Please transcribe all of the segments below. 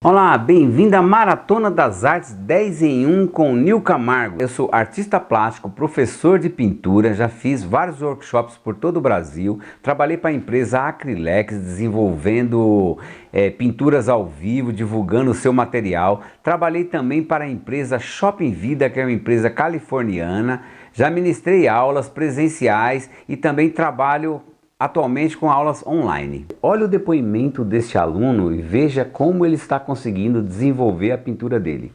Olá, bem-vindo à Maratona das Artes 10 em 1 com Nil Camargo. Eu sou artista plástico, professor de pintura, já fiz vários workshops por todo o Brasil, trabalhei para a empresa Acrylex desenvolvendo pinturas ao vivo, divulgando o seu material, trabalhei também para a empresa Shopping Vida, que é uma empresa californiana, já ministrei aulas presenciais e também trabalho atualmente com aulas online. Olha o depoimento deste aluno e veja como ele está conseguindo desenvolver a pintura dele.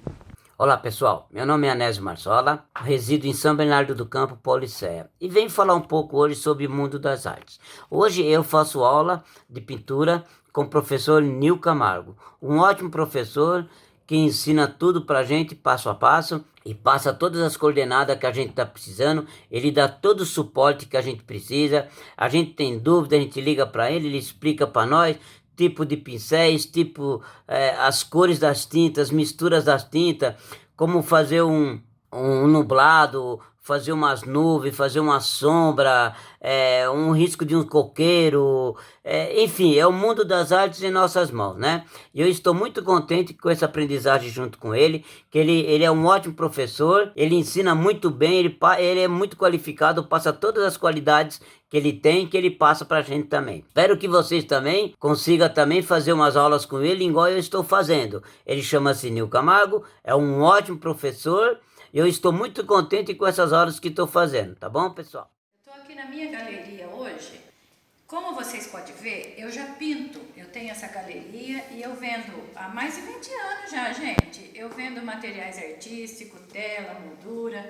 Olá pessoal, meu nome é Anésio Marzola, resido em São Bernardo do Campo, Paulicéia, e venho falar um pouco hoje sobre o mundo das artes. Hoje eu faço aula de pintura com o professor Nil Camargo, um ótimo professor que ensina tudo pra gente passo a passo e passa todas as coordenadas que a gente está precisando. Ele dá todo o suporte que a gente precisa. A gente tem dúvida, a gente liga para ele, ele explica para nós tipo de pincéis, as cores das tintas, misturas das tintas, como fazer um nublado, fazer umas nuvens, fazer uma sombra, um risco de um coqueiro, enfim, é o mundo das artes em nossas mãos, né? E eu estou muito contente com essa aprendizagem junto com ele, que ele é um ótimo professor, ele ensina muito bem, ele é muito qualificado, passa todas as qualidades que ele tem, que ele passa pra gente também. Espero que vocês também consigam também fazer umas aulas com ele, igual eu estou fazendo. Ele chama-se Nil Camargo, é um ótimo professor. Eu estou muito contente com essas aulas que estou fazendo, tá bom, pessoal? Estou aqui na minha galeria hoje. Como vocês podem ver, eu já pinto. Eu tenho essa galeria e eu vendo há mais de 20 anos já, gente. Eu vendo materiais artísticos, tela, moldura,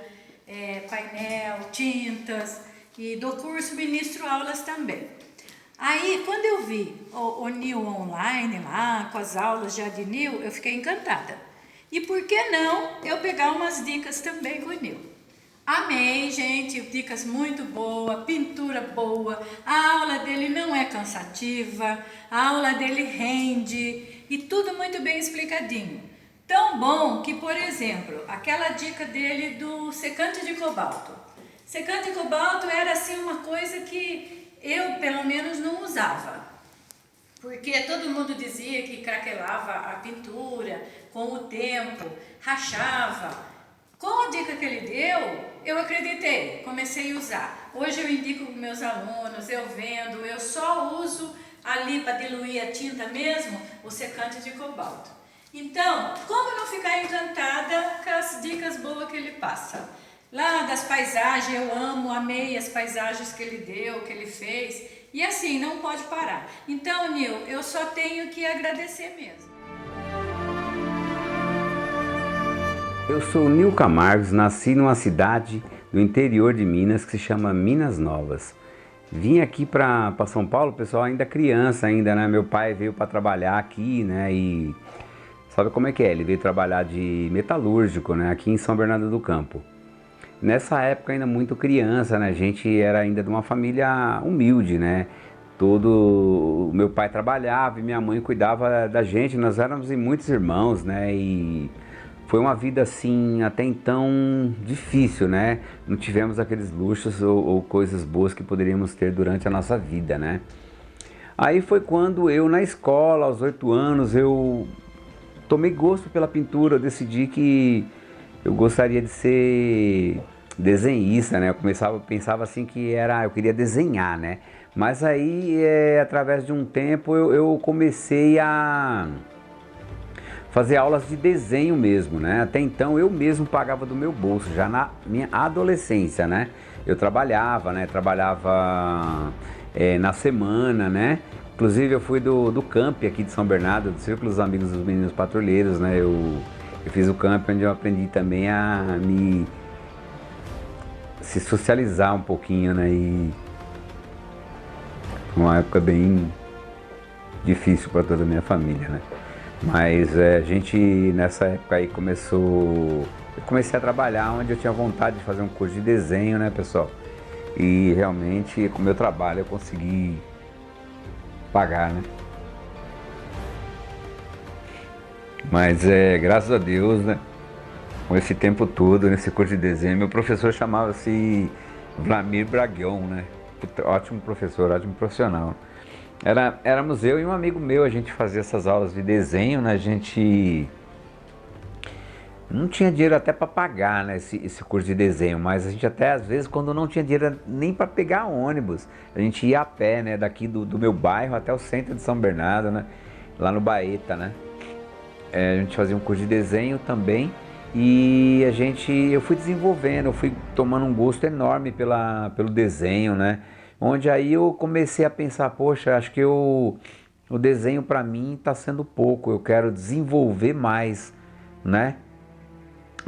painel, tintas, e do curso ministro aulas também. Aí, quando eu vi o Nil online lá, com as aulas já de Nil, eu fiquei encantada. E por que não eu pegar umas dicas também com o Nil? Amei, gente, dicas muito boas, pintura boa, a aula dele não é cansativa, a aula dele rende e tudo muito bem explicadinho. Tão bom que, por exemplo, aquela dica dele do secante de cobalto. Secante de cobalto era assim uma coisa que eu, pelo menos, não usava. Porque todo mundo dizia que craquelava a pintura com o tempo, rachava. Com a dica que ele deu, eu acreditei, comecei a usar. Hoje eu indico para meus alunos, eu vendo, eu só uso ali para diluir a tinta mesmo, o secante de cobalto. Então, como não ficar encantada com as dicas boas que ele passa? Lá das paisagens, eu amei as paisagens que ele deu, que ele fez. E assim, não pode parar. Então, Nil, eu só tenho que agradecer mesmo. Eu sou Nil Camargo, nasci numa cidade do interior de Minas que se chama Minas Novas. Vim aqui para São Paulo, pessoal, ainda criança ainda, né? Meu pai veio para trabalhar aqui, né? E sabe como é que é? Ele veio trabalhar de metalúrgico, né? Aqui em São Bernardo do Campo. Nessa época ainda muito criança, né? A gente era ainda de uma família humilde, né? Meu pai trabalhava e minha mãe cuidava da gente. Nós éramos em muitos irmãos, né? E foi uma vida assim até então difícil, né? Não tivemos aqueles luxos ou coisas boas que poderíamos ter durante a nossa vida, né? Aí foi quando eu na escola, aos 8 anos, eu tomei gosto pela pintura. Eu decidi que eu gostaria de ser desenhista, né? Pensava assim que eu queria desenhar, né? Mas aí, através de um tempo, eu comecei a fazer aulas de desenho mesmo, né? Até então eu mesmo pagava do meu bolso, já na minha adolescência, né? Eu trabalhava, né? Na semana, né? Inclusive eu fui do camp aqui de São Bernardo, do Círculo dos Amigos dos Meninos Patrulheiros, né? Eu fiz o camp onde eu aprendi também a se socializar um pouquinho, né? E foi uma época bem difícil para toda a minha família, né? Mas a gente nessa época aí eu comecei a trabalhar onde eu tinha vontade de fazer um curso de desenho, né, pessoal? E realmente com o meu trabalho eu consegui pagar, né? Mas graças a Deus, né? Com esse tempo todo, nesse curso de desenho, meu professor chamava-se Vlamir Braguion, né? Ótimo professor, ótimo profissional. Éramos eu e um amigo meu, a gente fazia essas aulas de desenho, né? A gente não tinha dinheiro até para pagar, né, esse curso de desenho, mas a gente até às vezes quando não tinha dinheiro nem para pegar ônibus, a gente ia a pé, né, daqui do meu bairro até o centro de São Bernardo, né, lá no Baeta, né. A gente fazia um curso de desenho também e eu fui desenvolvendo, eu fui tomando um gosto enorme pelo desenho, né, onde aí eu comecei a pensar, poxa, acho que o desenho para mim está sendo pouco, eu quero desenvolver mais, né.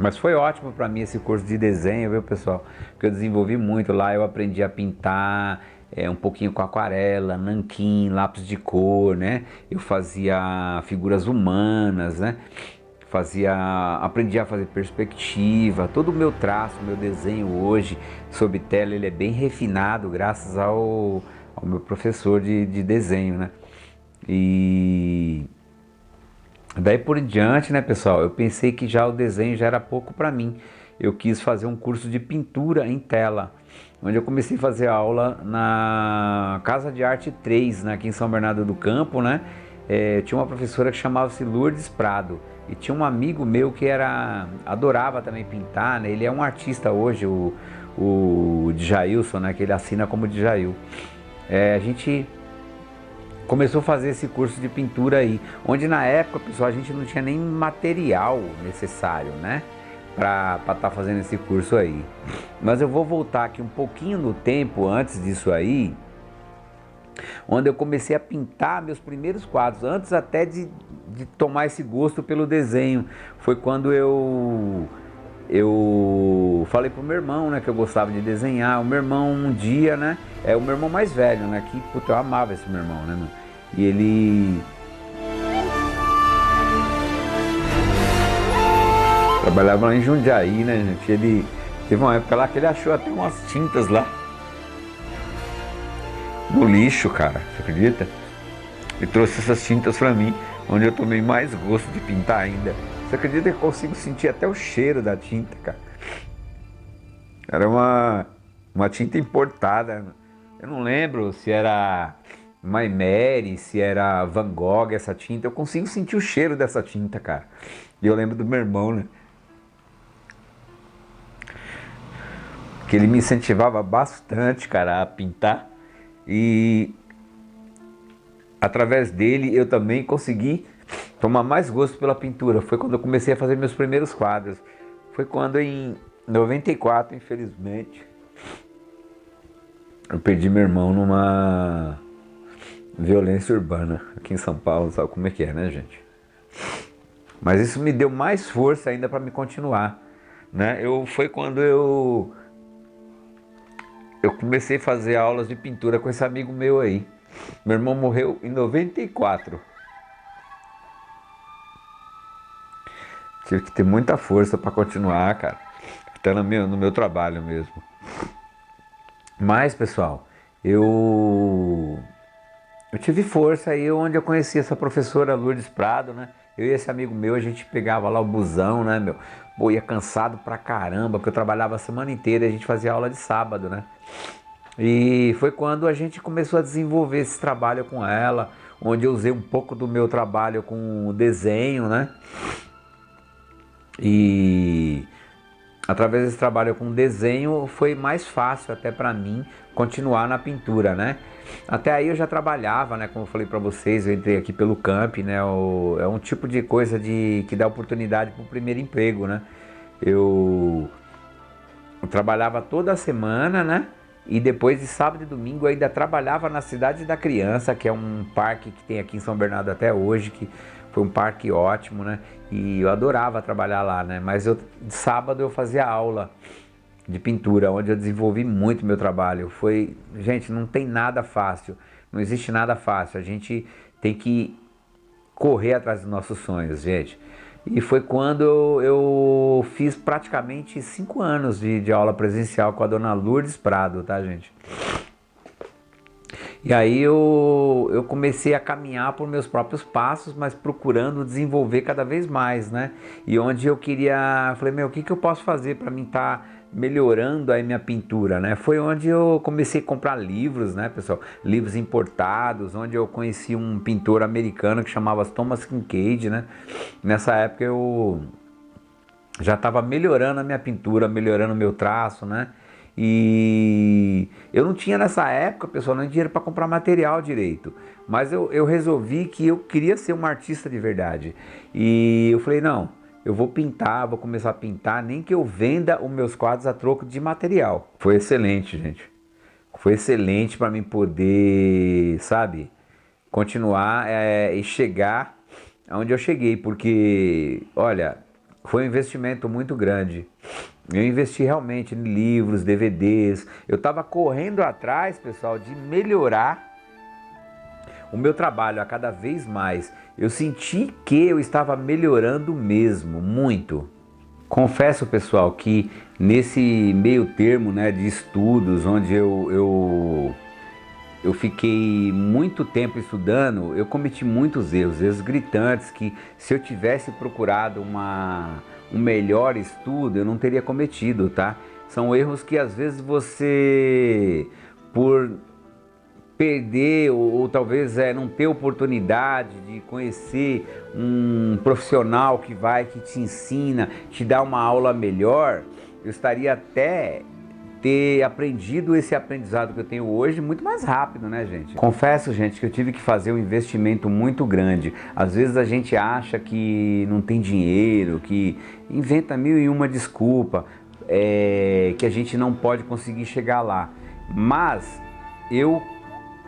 Mas foi ótimo para mim esse curso de desenho, viu, pessoal? Porque eu desenvolvi muito lá, eu aprendi a pintar um pouquinho com aquarela, nanquim, lápis de cor, né? Eu fazia figuras humanas, né? Aprendi a fazer perspectiva, todo o meu traço, meu desenho hoje sob tela, ele é bem refinado graças ao meu professor de desenho, né? E daí por em diante, né, pessoal, eu pensei que já o desenho já era pouco para mim. Eu quis fazer um curso de pintura em tela, onde eu comecei a fazer aula na Casa de Arte 3, né, aqui em São Bernardo do Campo, né? Tinha uma professora que chamava-se Lourdes Prado e tinha um amigo meu que adorava também pintar, né? Ele é um artista hoje, o Djailson, né, que ele assina como Djail. A gente começou a fazer esse curso de pintura aí, onde na época, pessoal, a gente não tinha nem material necessário, né, para estar fazendo esse curso aí. Mas eu vou voltar aqui um pouquinho no tempo antes disso aí, onde eu comecei a pintar meus primeiros quadros, antes até de tomar esse gosto pelo desenho. Foi quando eu falei pro meu irmão, né, que eu gostava de desenhar. O meu irmão um dia, né, o meu irmão mais velho, né, que puta, eu amava esse meu irmão, né, meu? E ele trabalhava lá em Jundiaí, né, gente? Ele teve uma época lá que ele achou até umas tintas lá no lixo, cara, você acredita? E trouxe essas tintas pra mim, onde eu tomei mais gosto de pintar ainda. Você acredita que eu consigo sentir até o cheiro da tinta, cara? Era uma tinta importada. Eu não lembro se era Maimeri, se era Van Gogh essa tinta. Eu consigo sentir o cheiro dessa tinta, cara. E eu lembro do meu irmão, né? Que ele me incentivava bastante, cara, a pintar. E através dele eu também consegui tomar mais gosto pela pintura. Foi quando eu comecei a fazer meus primeiros quadros. Foi quando em 94, infelizmente, eu perdi meu irmão numa violência urbana aqui em São Paulo. Sabe como é que é, né, gente? Mas isso me deu mais força ainda para me continuar, né? Foi quando eu comecei a fazer aulas de pintura com esse amigo meu aí. Meu irmão morreu em 94. Tive que ter muita força para continuar, cara. Até no meu trabalho mesmo. Mas, pessoal, eu tive força aí onde eu conheci essa professora Lourdes Prado, né? Eu e esse amigo meu, a gente pegava lá o busão, né, meu? Pô, ia cansado pra caramba, porque eu trabalhava a semana inteira e a gente fazia aula de sábado, né? E foi quando a gente começou a desenvolver esse trabalho com ela, onde eu usei um pouco do meu trabalho com o desenho, né? E através desse trabalho com desenho foi mais fácil até para mim continuar na pintura, né? Até aí eu já trabalhava, né? Como eu falei para vocês, eu entrei aqui pelo Camp, né? É um tipo de coisa que dá oportunidade para o primeiro emprego, né? Eu trabalhava toda semana, né? E depois de sábado e domingo eu ainda trabalhava na Cidade da Criança, que é um parque que tem aqui em São Bernardo até hoje, que foi um parque ótimo, né? E eu adorava trabalhar lá, né? Mas de sábado eu fazia aula de pintura, onde eu desenvolvi muito meu trabalho. Gente, não tem nada fácil, não existe nada fácil. A gente tem que correr atrás dos nossos sonhos, gente. E foi quando eu fiz praticamente 5 anos de aula presencial com a dona Lourdes Prado, tá, gente? E aí eu comecei a caminhar por meus próprios passos, mas procurando desenvolver cada vez mais, né? E onde eu falei, o que eu posso fazer para mim estar melhorando aí minha pintura, né? Foi onde eu comecei a comprar livros, né, pessoal? Livros importados, onde eu conheci um pintor americano que chamava Thomas Kinkade, né? Nessa época eu já estava melhorando a minha pintura, melhorando o meu traço, né? E eu não tinha nessa época, pessoal, nem dinheiro para comprar material direito. Mas eu resolvi que eu queria ser um artista de verdade. E eu falei, não, eu vou pintar, vou começar a pintar, nem que eu venda os meus quadros a troco de material. Foi excelente, gente. Foi excelente para mim poder, sabe, continuar e chegar aonde eu cheguei. Porque, olha, foi um investimento muito grande. Eu investi realmente em livros, DVDs. Eu estava correndo atrás, pessoal, de melhorar o meu trabalho a cada vez mais. Eu senti que eu estava melhorando mesmo, muito. Confesso, pessoal, que nesse meio termo, né, de estudos, onde eu fiquei muito tempo estudando, eu cometi muitos erros gritantes que se eu tivesse procurado um melhor estudo, eu não teria cometido, tá? São erros que às vezes você, por perder ou talvez não ter oportunidade de conhecer um profissional que te ensina, te dá uma aula melhor, eu estaria até ter aprendido esse aprendizado que eu tenho hoje muito mais rápido, né, gente? Confesso, gente, que eu tive que fazer um investimento muito grande. Às vezes a gente acha que não tem dinheiro, que inventa mil e uma desculpa, que a gente não pode conseguir chegar lá. Mas eu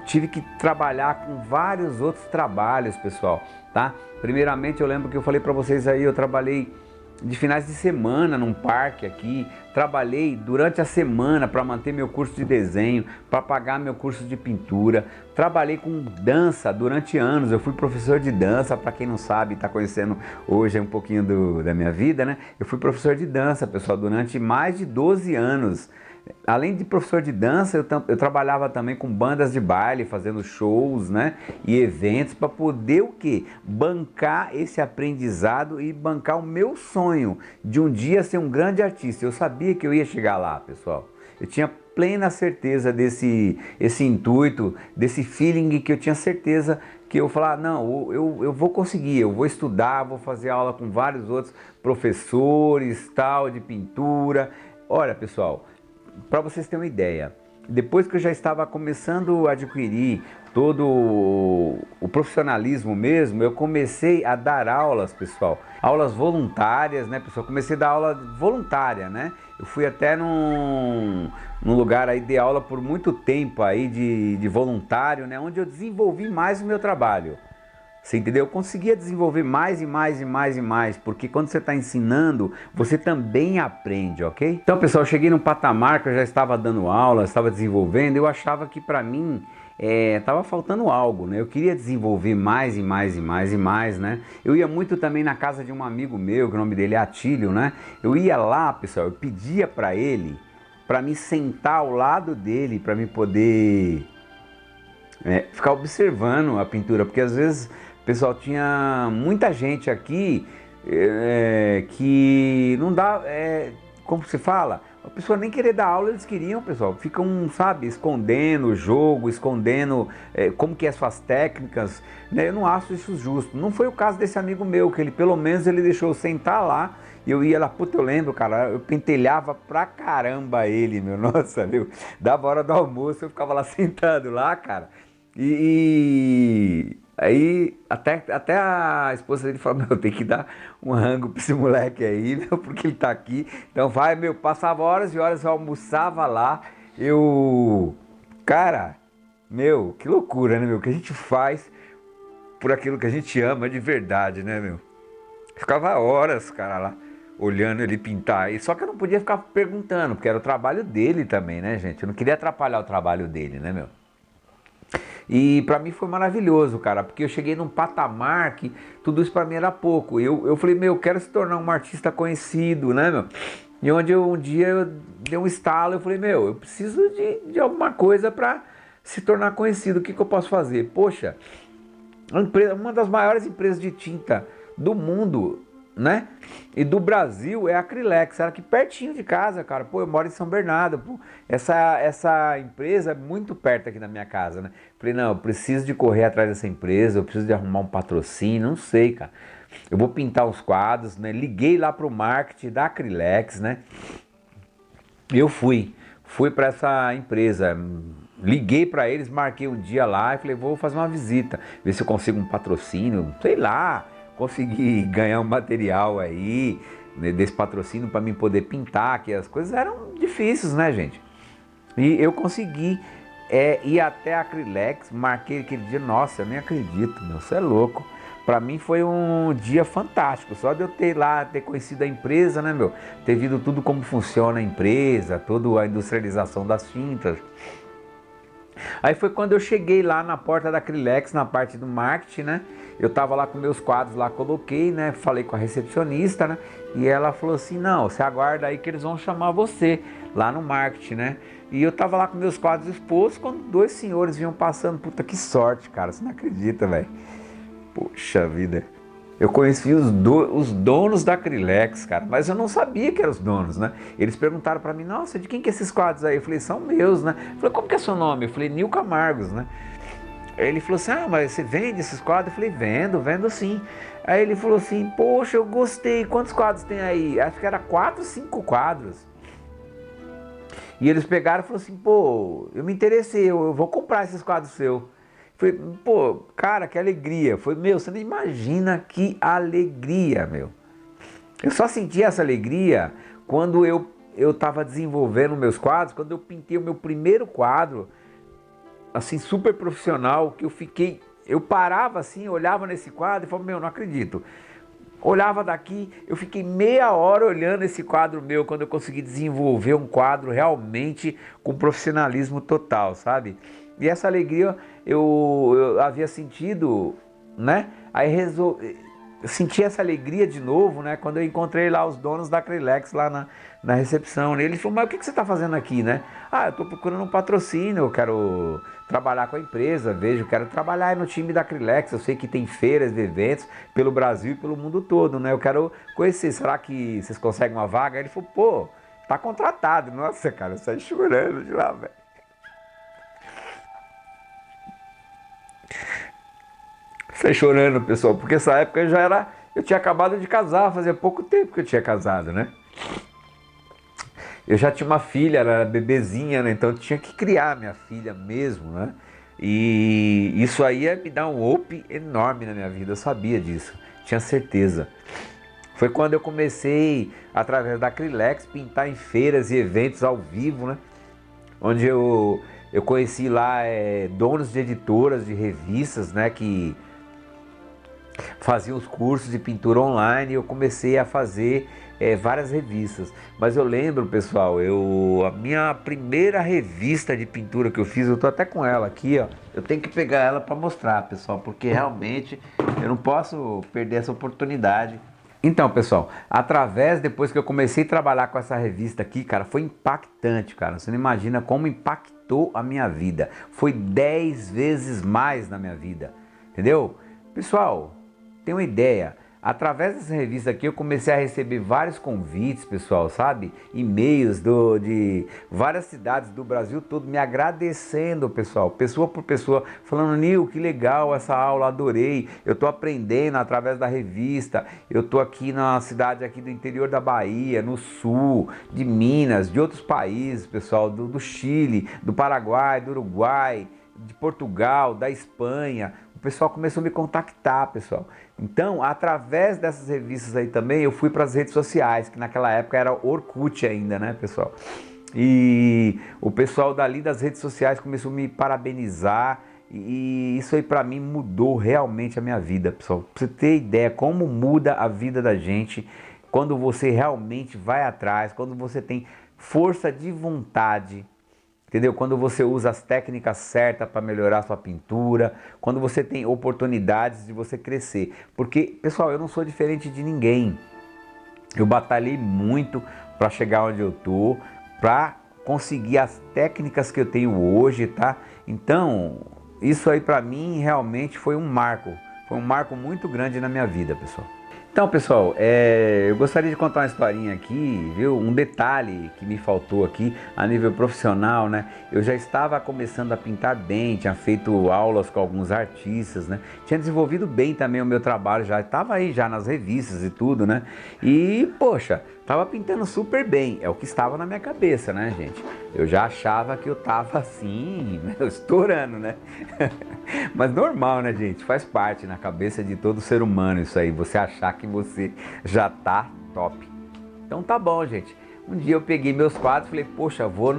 tive que trabalhar com vários outros trabalhos, pessoal, tá? Primeiramente, eu lembro que eu falei pra vocês aí, eu trabalhei de finais de semana num parque aqui, trabalhei durante a semana para manter meu curso de desenho, para pagar meu curso de pintura, trabalhei com dança durante anos, eu fui professor de dança, para quem não sabe, está conhecendo hoje um pouquinho da minha vida, né? Eu fui professor de dança, pessoal, durante mais de 12 anos. Além de professor de dança, eu trabalhava também com bandas de baile, fazendo shows, né, e eventos para poder o quê? Bancar esse aprendizado e bancar o meu sonho de um dia ser um grande artista. Eu sabia que eu ia chegar lá, pessoal. Eu tinha plena certeza esse intuito, desse feeling que eu tinha certeza que eu falar, não, eu vou conseguir, eu vou estudar, vou fazer aula com vários outros professores, tal, de pintura. Olha, pessoal, para vocês terem uma ideia, depois que eu já estava começando a adquirir todo o profissionalismo mesmo, eu comecei a dar aulas, pessoal, aulas voluntárias, né, pessoal? Comecei a dar aula voluntária, né? Eu fui até num lugar aí de aula por muito tempo aí de voluntário, né? Onde eu desenvolvi mais o meu trabalho. Você entendeu? Eu conseguia desenvolver mais e mais e mais e mais, porque quando você está ensinando, você também aprende, ok? Então, pessoal, eu cheguei num patamar que eu já estava dando aula, estava desenvolvendo, eu achava que para mim estava faltando algo, né? Eu queria desenvolver mais e mais e mais e mais, né? Eu ia muito também na casa de um amigo meu, que o nome dele é Atílio, né? Eu ia lá, pessoal, eu pedia para ele, para me sentar ao lado dele, para me poder ficar observando a pintura, porque às vezes, pessoal, tinha muita gente aqui que não dá, como se fala, a pessoa nem querer dar aula, eles queriam, pessoal, ficam, sabe, escondendo o jogo, escondendo como que é suas técnicas, né? Eu não acho isso justo. Não foi o caso desse amigo meu, que ele pelo menos ele deixou eu sentar lá, e eu ia lá, puta, eu lembro, cara, eu pentelhava pra caramba ele, meu, nossa, viu? Dava hora do almoço, eu ficava lá sentado lá, cara, e aí até a esposa dele falou, meu, tem que dar um rango pra esse moleque aí, meu, porque ele tá aqui. Então vai, meu, passava horas e horas, eu almoçava lá, cara, meu, que loucura, né, meu, que a gente faz por aquilo que a gente ama de verdade, né, meu. Ficava horas, cara, lá, olhando ele pintar, e só que eu não podia ficar perguntando, porque era o trabalho dele também, né, gente, eu não queria atrapalhar o trabalho dele, né, meu. E pra mim foi maravilhoso, cara, porque eu cheguei num patamar que tudo isso pra mim era pouco. Eu falei, meu, eu quero se tornar um artista conhecido, né, meu? E onde um dia eu dei um estalo, eu falei, meu, eu preciso de alguma coisa pra se tornar conhecido. O que eu posso fazer? Poxa, uma das maiores empresas de tinta do mundo né? E do Brasil é a Acrylex, era aqui pertinho de casa, cara. Pô, eu moro em São Bernardo, pô. Essa empresa é muito perto aqui da minha casa, né? Falei, não, eu preciso de correr atrás dessa empresa, eu preciso de arrumar um patrocínio, não sei, cara. Eu vou pintar os quadros, né? Liguei lá pro marketing da Acrylex, né? Eu fui para essa empresa, liguei para eles, marquei um dia lá e falei, vou fazer uma visita, ver se eu consigo um patrocínio, sei lá, conseguir ganhar um material aí, né, desse patrocínio para mim poder pintar, que as coisas eram difíceis, né, gente? E eu consegui ir até a Acrylex, marquei aquele dia, nossa, eu nem acredito, meu, você é louco. Pra mim foi um dia fantástico, só de eu ter conhecido a empresa, né, meu? Ter visto tudo como funciona a empresa, toda a industrialização das tintas. Aí foi quando eu cheguei lá na porta da Acrylex, na parte do marketing, né? Eu tava lá com meus quadros lá, coloquei, né? Falei com a recepcionista, né? E ela falou assim, não, você aguarda aí que eles vão chamar você lá no marketing, né? E eu tava lá com meus quadros expostos quando dois senhores vinham passando. Puta, que sorte, cara, você não acredita, velho. Poxa vida, eu conheci os donos da Acrylex, cara, mas eu não sabia que eram os donos, né? Eles perguntaram pra mim, nossa, de quem que é esses quadros aí? Eu falei, são meus, né? Eu falei, como que é seu nome? Eu falei, Nil Camargos, né? Aí ele falou assim, ah, mas você vende esses quadros? Eu falei, vendo sim. Aí ele falou assim, poxa, eu gostei, quantos quadros tem aí? Acho que era 4, 5 quadros. E eles pegaram e falaram assim, pô, eu me interessei, eu vou comprar esses quadros seus. Falei, pô, cara, que alegria. Foi, meu, você não imagina que alegria, meu. Eu só senti essa alegria quando eu tava desenvolvendo meus quadros, quando eu pintei o meu primeiro quadro, assim, super profissional, que eu parava assim, olhava nesse quadro e falava, meu, não acredito. Olhava daqui, eu fiquei meia hora olhando esse quadro meu, quando eu consegui desenvolver um quadro realmente com profissionalismo total, sabe? E essa alegria eu havia sentido, né? Aí eu senti essa alegria de novo, né? Quando eu encontrei lá os donos da Acrylex lá na recepção. Ele falou, mas o que você está fazendo aqui, né? Ah, eu estou procurando um patrocínio, eu quero trabalhar com a empresa, quero trabalhar no time da Acrylex. Eu sei que tem feiras de eventos pelo Brasil e pelo mundo todo, né? Eu quero conhecer, será que vocês conseguem uma vaga? Aí ele falou, pô, tá contratado. Nossa, cara, eu saí chorando de lá, velho. Saí chorando, pessoal, porque essa época eu tinha acabado de casar, fazia pouco tempo que eu tinha casado, né? Eu já tinha uma filha, era bebezinha, né? Então eu tinha que criar minha filha mesmo, né? E isso aí ia me dar um up enorme na minha vida, eu sabia disso, tinha certeza. Foi quando eu comecei, através da Acrylex, pintar em feiras e eventos ao vivo, né? Onde eu conheci lá donos de editoras, de revistas, né? Que fazia os cursos de pintura online e eu comecei a fazer várias revistas. Mas eu lembro, pessoal, a minha primeira revista de pintura que eu fiz, eu tô até com ela aqui, ó. Eu tenho que pegar ela para mostrar, pessoal, porque realmente eu não posso perder essa oportunidade. Então, pessoal, depois que eu comecei a trabalhar com essa revista aqui, cara, foi impactante, cara. Você não imagina como impactou a minha vida. Foi 10 vezes mais na minha vida, entendeu? Pessoal, tem uma ideia, através dessa revista aqui eu comecei a receber vários convites, pessoal, sabe? E-mails de várias cidades do Brasil todo me agradecendo, pessoal, pessoa por pessoa, falando, Nil, que legal essa aula, adorei, eu tô aprendendo através da revista, eu tô aqui na cidade aqui do interior da Bahia, no sul, de Minas, de outros países, pessoal, do Chile, do Paraguai, do Uruguai, de Portugal, da Espanha. O pessoal começou a me contactar, pessoal. Então, através dessas revistas aí também, eu fui para as redes sociais, que naquela época era Orkut ainda, né, pessoal? E o pessoal dali das redes sociais começou a me parabenizar, e isso aí para mim mudou realmente a minha vida, pessoal. Pra você ter ideia como muda a vida da gente quando você realmente vai atrás, quando você tem força de vontade, entendeu? Quando você usa as técnicas certas para melhorar a sua pintura, quando você tem oportunidades de você crescer. Porque, pessoal, eu não sou diferente de ninguém. Eu batalhei muito para chegar onde eu tô, para conseguir as técnicas que eu tenho hoje, tá? Então, isso aí para mim realmente foi um marco muito grande na minha vida, pessoal. Então, pessoal, eu gostaria de contar uma historinha aqui, viu? Um detalhe que me faltou aqui a nível profissional, né? Eu já estava começando a pintar bem, tinha feito aulas com alguns artistas, né? Tinha desenvolvido bem também o meu trabalho, já estava aí já nas revistas e tudo, né? E, poxa, estava pintando super bem, é o que estava na minha cabeça, né, gente? Eu já achava que eu estava assim, estourando, né? Mas normal, né, gente? Faz parte na cabeça de todo ser humano isso aí, você achar que você já tá top. Então tá bom, gente. Um dia eu peguei meus quadros, falei, poxa, vou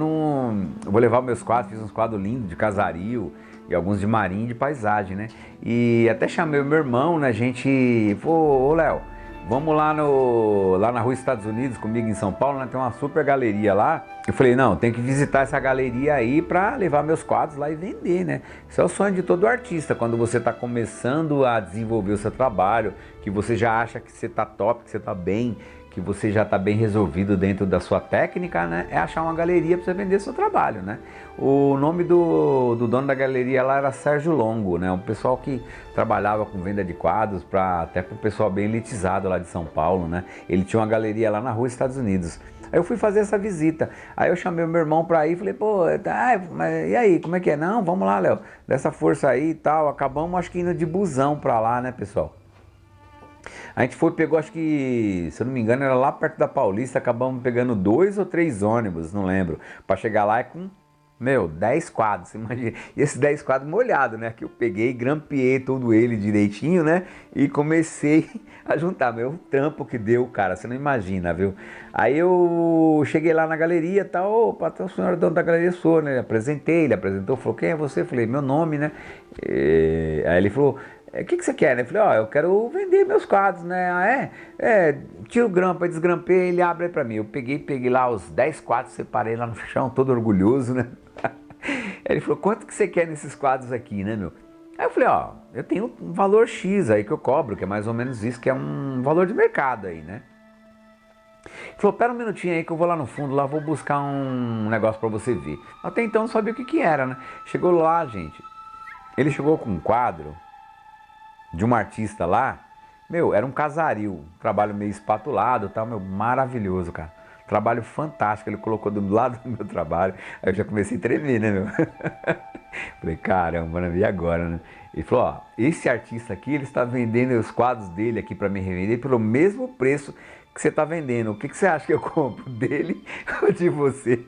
levar meus quadros, fiz uns quadros lindos de casario e alguns de marinho e de paisagem, né? E até chamei o meu irmão, né, gente, ô Léo, vamos lá na Rua Estados Unidos comigo em São Paulo, né? Tem uma super galeria lá. Eu falei, não, tem que visitar essa galeria aí pra levar meus quadros lá e vender, né? Isso é o sonho de todo artista, quando você tá começando a desenvolver o seu trabalho, que você já acha que você tá top, que você tá bem, que você já está bem resolvido dentro da sua técnica, né? É achar uma galeria para você vender seu trabalho, né? O nome do dono da galeria lá era Sérgio Longo, né? Um pessoal que trabalhava com venda de quadros até para o pessoal bem elitizado lá de São Paulo, né? Ele tinha uma galeria lá na Rua Estados Unidos. Aí eu fui fazer essa visita, aí eu chamei o meu irmão pra ir, falei, pô, tá, mas e aí, como é que é? Não, vamos lá, Léo, dessa força aí e tal, acabamos acho que indo de busão pra lá, né, pessoal? A gente pegou, acho que, se eu não me engano, era lá perto da Paulista, acabamos pegando 2 ou 3 ônibus, não lembro, pra chegar lá com, 10 quadros, você imagina, e esses 10 quadros molhados, né, que eu peguei, grampeei todo ele direitinho, né, e comecei a juntar, meu trampo que deu, cara, você não imagina, viu? Aí eu cheguei lá na galeria e tal, opa, o senhor dono da galeria sou, né, apresentei, ele apresentou, falou, quem é você? Eu falei, meu nome, né, aí ele falou, o que você quer, né? Eu falei, eu quero vender meus quadros, né? Ah, tira o grampo, aí desgrampei, ele abre aí pra mim. Eu peguei lá os 10 quadros, separei lá no chão, todo orgulhoso, né? Ele falou, quanto que você quer nesses quadros aqui, né, meu? Aí eu falei, eu tenho um valor X aí que eu cobro, que é mais ou menos isso, que é um valor de mercado aí, né? Ele falou, pera um minutinho aí que eu vou lá no fundo, lá vou buscar um negócio pra você ver. Até então não sabia o que era, né? Chegou lá, gente, ele chegou com um quadro de uma artista lá, era um casario, um trabalho meio espatulado, tal, maravilhoso, cara. Trabalho fantástico, ele colocou do lado do meu trabalho, aí eu já comecei a tremer, né, meu? Falei, caramba, né, e agora, né? Ele falou, esse artista aqui, ele está vendendo os quadros dele aqui para me revender pelo mesmo preço que você está vendendo. O que você acha que eu compro, dele ou de você?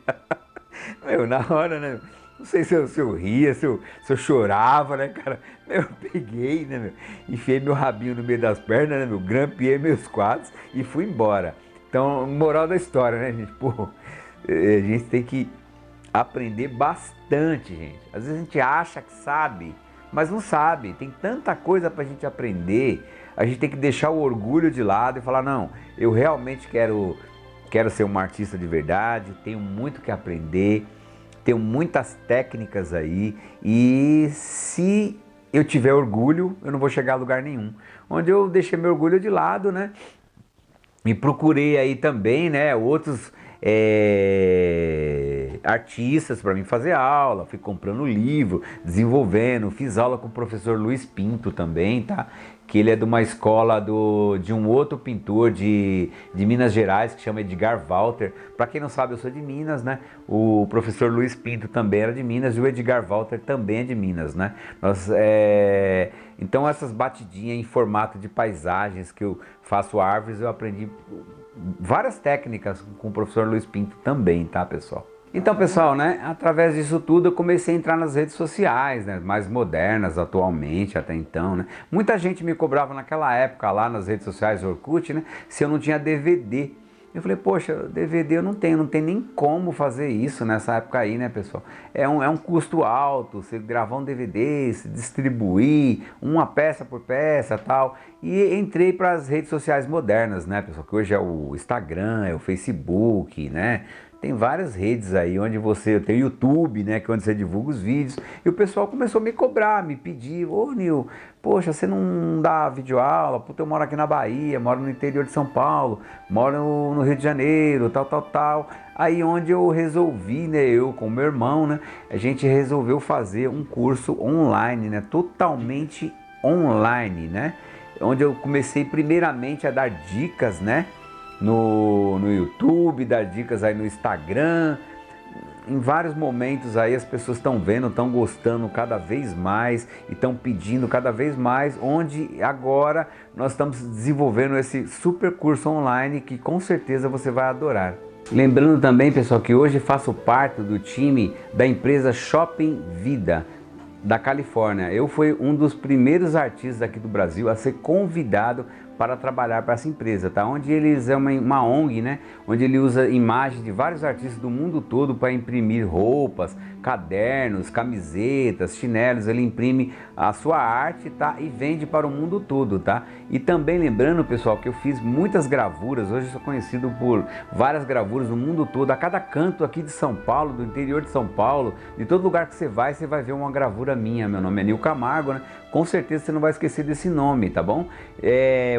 Na hora, né? Não sei se eu ria, se eu chorava, né, cara? Eu peguei, né, enfiei meu rabinho no meio das pernas, né, grampeei meus quadros e fui embora. Então, moral da história, né, gente? Pô, a gente tem que aprender bastante, gente. Às vezes a gente acha que sabe, mas não sabe. Tem tanta coisa pra gente aprender. A gente tem que deixar o orgulho de lado e falar, não, eu realmente quero ser um artista de verdade, tenho muito que aprender. Tenho muitas técnicas aí e se eu tiver orgulho, eu não vou chegar a lugar nenhum. Onde eu deixei meu orgulho de lado, né? E procurei aí também, né, outros artistas para mim fazer aula, fui comprando livro, desenvolvendo, fiz aula com o professor Luiz Pinto também, tá? Que ele é de uma escola de um outro pintor de Minas Gerais, que chama Edgar Walter. Para quem não sabe, eu sou de Minas, né? O professor Luiz Pinto também era de Minas e o Edgar Walter também é de Minas, né? Então essas batidinhas em formato de paisagens que eu faço árvores, eu aprendi várias técnicas com o professor Luiz Pinto também, tá, pessoal? Então, pessoal, né, através disso tudo eu comecei a entrar nas redes sociais, né, mais modernas atualmente, até então, né. Muita gente me cobrava naquela época lá nas redes sociais Orkut, né, se eu não tinha DVD. Eu falei, poxa, DVD eu não tenho nem como fazer isso nessa época aí, né, pessoal? É um custo alto, você gravar um DVD, se distribuir, uma peça por peça tal. E entrei para as redes sociais modernas, né, pessoal? Que hoje é o Instagram, é o Facebook, né? Tem várias redes aí onde tem o YouTube, né, que é onde você divulga os vídeos, e o pessoal começou a me cobrar, me pedir, ô Nil, poxa, você não dá videoaula? Puta, eu moro aqui na Bahia, moro no interior de São Paulo, moro no Rio de Janeiro, tal. Aí onde eu resolvi, né, eu com meu irmão, né, a gente resolveu fazer um curso online, né, totalmente online, né, onde eu comecei primeiramente a dar dicas, né? No YouTube, dar dicas aí no Instagram. Em vários momentos aí as pessoas estão vendo, estão gostando cada vez mais e estão pedindo cada vez mais, onde agora nós estamos desenvolvendo esse super curso online que com certeza você vai adorar. Lembrando também, pessoal, que hoje faço parte do time da empresa Shopping Vida da Califórnia. Eu fui um dos primeiros artistas aqui do Brasil a ser convidado para trabalhar para essa empresa, tá? Onde eles é uma ONG, né? Onde ele usa imagens de vários artistas do mundo todo para imprimir roupas, cadernos, camisetas, chinelos. Ele imprime a sua arte, tá? E vende para o mundo todo, tá? E também lembrando, pessoal, que eu fiz muitas gravuras. Hoje eu sou conhecido por várias gravuras no mundo todo. A cada canto aqui de São Paulo, do interior de São Paulo, de todo lugar que você vai ver uma gravura minha. Meu nome é Nil Camargo, né? Com certeza você não vai esquecer desse nome, tá bom?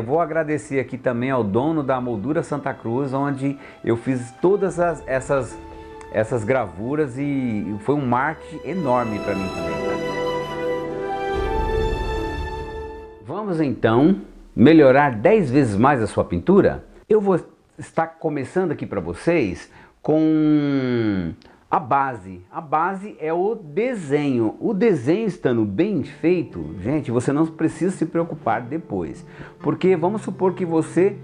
Vou agradecer aqui também ao dono da Moldura Santa Cruz, onde eu fiz todas essas gravuras e foi um marketing enorme para mim também, tá? Vamos então melhorar 10 vezes mais a sua pintura? Eu vou estar começando aqui para vocês com a base. A base é o desenho. O desenho estando bem feito, gente, você não precisa se preocupar depois. Porque vamos supor que você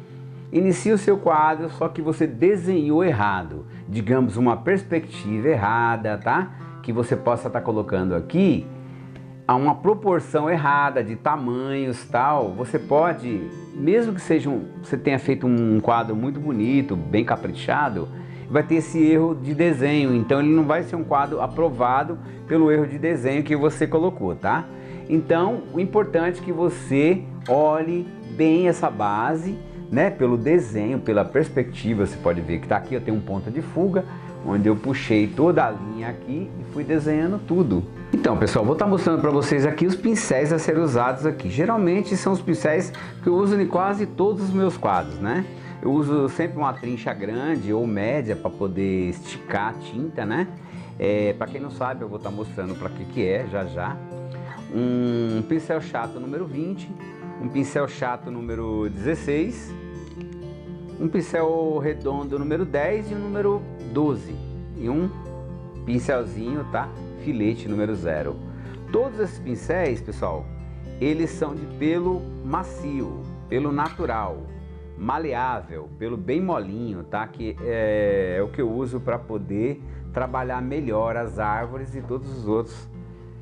inicia o seu quadro, só que você desenhou errado. Digamos, uma perspectiva errada, tá? Que você possa estar colocando aqui a uma proporção errada de tamanhos, tal. Você pode, mesmo que você tenha feito um quadro muito bonito, bem caprichado, vai ter esse erro de desenho, então ele não vai ser um quadro aprovado pelo erro de desenho que você colocou, tá? Então, o importante é que você olhe bem essa base, né? Pelo desenho, pela perspectiva, você pode ver que tá aqui, eu tenho um ponto de fuga, onde eu puxei toda a linha aqui e fui desenhando tudo. Então, pessoal, vou estar mostrando para vocês aqui os pincéis a serem usados aqui. Geralmente são os pincéis que eu uso em quase todos os meus quadros, né? Eu uso sempre uma trincha grande ou média para poder esticar a tinta, né? Para quem não sabe, eu vou estar mostrando para que é já. Um pincel chato número 20, um pincel chato número 16, um pincel redondo número 10 e o número 12. E um pincelzinho, tá? Filete número 0. Todos esses pincéis, pessoal, eles são de pelo macio, pelo natural, maleável, pelo bem molinho, tá? Que é o que eu uso para poder trabalhar melhor as árvores e todos os outros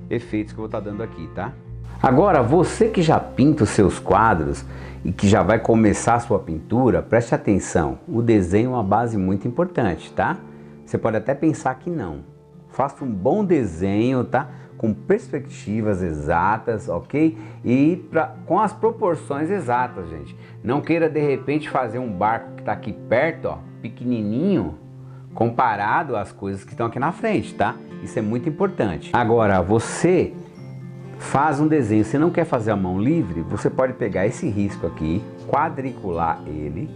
efeitos que eu vou estar dando aqui, tá? Agora, você que já pinta os seus quadros e que já vai começar a sua pintura, preste atenção, o desenho é uma base muito importante, tá? Você pode até pensar que não. Faça um bom desenho, tá? Com perspectivas exatas, ok? E com as proporções exatas, gente. Não queira de repente fazer um barco que está aqui perto, ó, pequenininho, comparado às coisas que estão aqui na frente, tá? Isso é muito importante. Agora, você faz um desenho, você não quer fazer a mão livre, você pode pegar esse risco aqui, quadricular ele,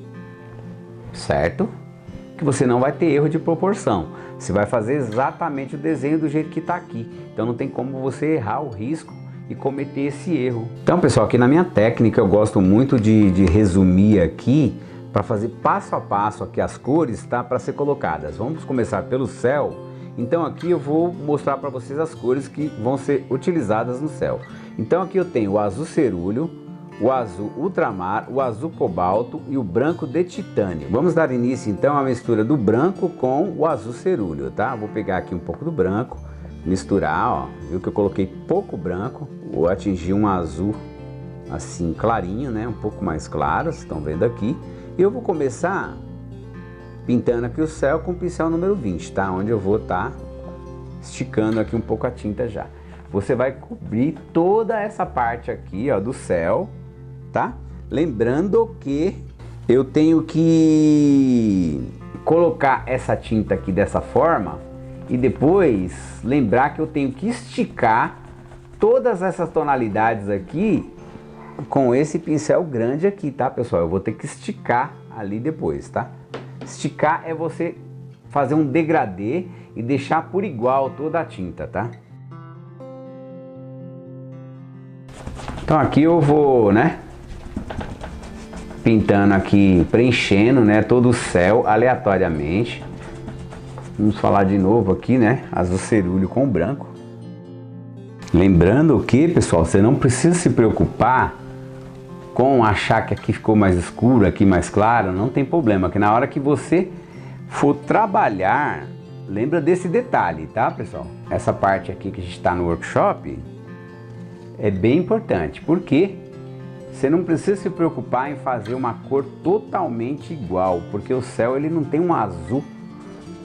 certo? Que você não vai ter erro de proporção. Você vai fazer exatamente o desenho do jeito que está aqui. Então não tem como você errar o risco e cometer esse erro. Então, pessoal, aqui na minha técnica eu gosto muito de resumir aqui para fazer passo a passo aqui as cores, tá? Para ser colocadas. Vamos começar pelo céu. Então aqui eu vou mostrar para vocês as cores que vão ser utilizadas no céu. Então aqui eu tenho o azul cerúleo, o azul ultramar, o azul cobalto e o branco de titânio. Vamos dar início então à mistura do branco com o azul cerúleo, tá? Vou pegar aqui um pouco do branco, misturar, ó, viu que eu coloquei pouco branco, vou atingir um azul assim clarinho, né? Um pouco mais claro, vocês estão vendo aqui. E eu vou começar pintando aqui o céu com o pincel número 20, tá? Onde eu vou estar esticando aqui um pouco a tinta já. Você vai cobrir toda essa parte aqui, ó, do céu, tá? Lembrando que eu tenho que colocar essa tinta aqui dessa forma e depois lembrar que eu tenho que esticar todas essas tonalidades aqui com esse pincel grande aqui, tá, pessoal? Eu vou ter que esticar ali depois, tá? Esticar é você fazer um degradê e deixar por igual toda a tinta, tá? Então aqui eu vou, né, pintando aqui, preenchendo, né, todo o céu aleatoriamente. Vamos falar de novo aqui, né, azul cerúleo com branco. Lembrando que, pessoal, você não precisa se preocupar com achar que aqui ficou mais escuro, aqui mais claro, não tem problema, que na hora que você for trabalhar, lembra desse detalhe, tá, pessoal? Essa parte aqui que a gente está no workshop é bem importante, porque você não precisa se preocupar em fazer uma cor totalmente igual, porque o céu ele não tem um azul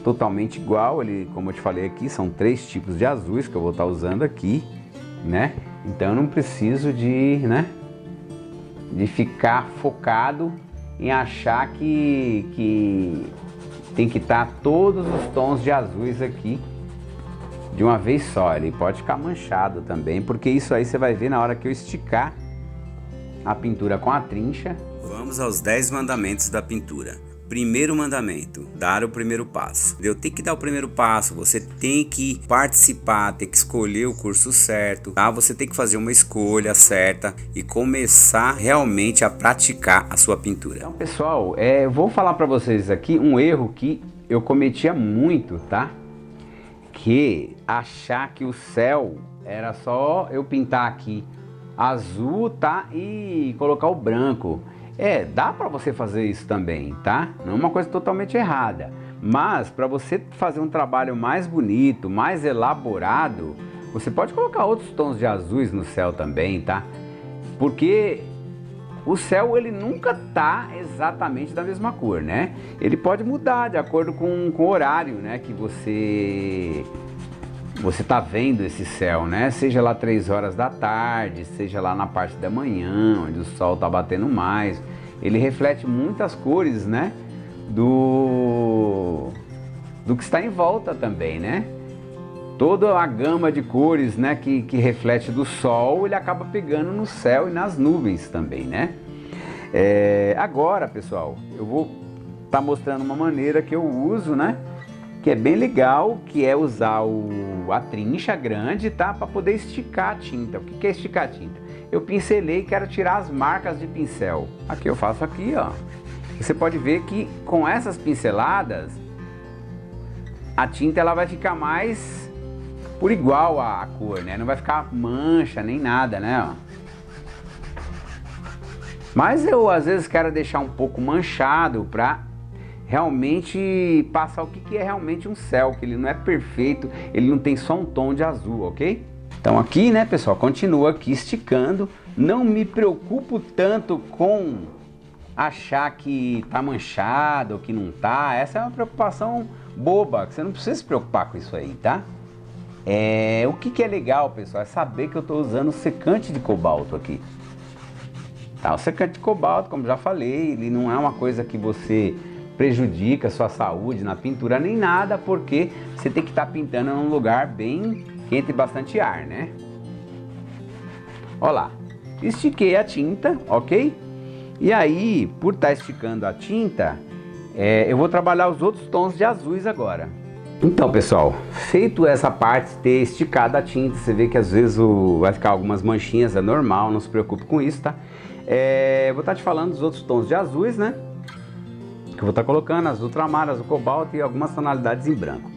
totalmente igual, ele, como eu te falei aqui, são 3 tipos de azuis que eu vou estar usando aqui, né? Então eu não preciso de ficar focado em achar que tem que estar todos os tons de azuis aqui de uma vez só. Ele pode ficar manchado também, porque isso aí você vai ver na hora que eu esticar a pintura com a trincha. Vamos aos 10 mandamentos da pintura. Primeiro mandamento, dar o primeiro passo. Eu tenho que dar o primeiro passo, você tem que participar, tem que escolher o curso certo, tá? Você tem que fazer uma escolha certa e começar realmente a praticar a sua pintura. Então, pessoal, eu vou falar para vocês aqui um erro que eu cometia muito, tá? Que achar que o céu era só eu pintar aqui azul, tá? E colocar o branco. Dá para você fazer isso também, tá? Não é uma coisa totalmente errada. Mas para você fazer um trabalho mais bonito, mais elaborado, você pode colocar outros tons de azuis no céu também, tá? Porque o céu ele nunca tá exatamente da mesma cor, né? Ele pode mudar de acordo com o horário, né? Que você tá vendo esse céu, né? Seja lá 3 horas da tarde, seja lá na parte da manhã, onde o sol tá batendo mais. Ele reflete muitas cores, né? Do que está em volta também, né? Toda a gama de cores, né? Que reflete do sol, ele acaba pegando no céu e nas nuvens também, né? Agora, pessoal, eu vou estar mostrando uma maneira que eu uso, né? Que é bem legal, que é usar a trincha grande, tá? Para poder esticar a tinta. O que é esticar a tinta? Eu pincelei e quero tirar as marcas de pincel. Aqui eu faço aqui, ó. Você pode ver que com essas pinceladas, a tinta ela vai ficar mais por igual a cor, né? Não vai ficar mancha nem nada, né? Ó. Mas eu às vezes quero deixar um pouco manchado para realmente passar o que é realmente um céu, que ele não é perfeito, ele não tem só um tom de azul, ok? Então aqui, né, pessoal, continua aqui esticando, não me preocupo tanto com achar que tá manchado ou que não tá, essa é uma preocupação boba, que você não precisa se preocupar com isso aí, tá? O que é legal, pessoal, é saber que eu tô usando o secante de cobalto aqui. Tá, o secante de cobalto, como já falei, ele não é uma coisa que você prejudica a sua saúde na pintura nem nada, porque você tem que estar pintando num lugar bem quente e bastante ar, né? Olha lá, estiquei a tinta, ok? E aí, por estar esticando a tinta, eu vou trabalhar os outros tons de azuis agora. Então, pessoal, feito essa parte de ter esticado a tinta, você vê que às vezes vai ficar algumas manchinhas, é normal, não se preocupe com isso, tá? Vou estar te falando dos outros tons de azuis, né? Que eu vou estar colocando azul ultramar, azul cobalto e algumas tonalidades em branco.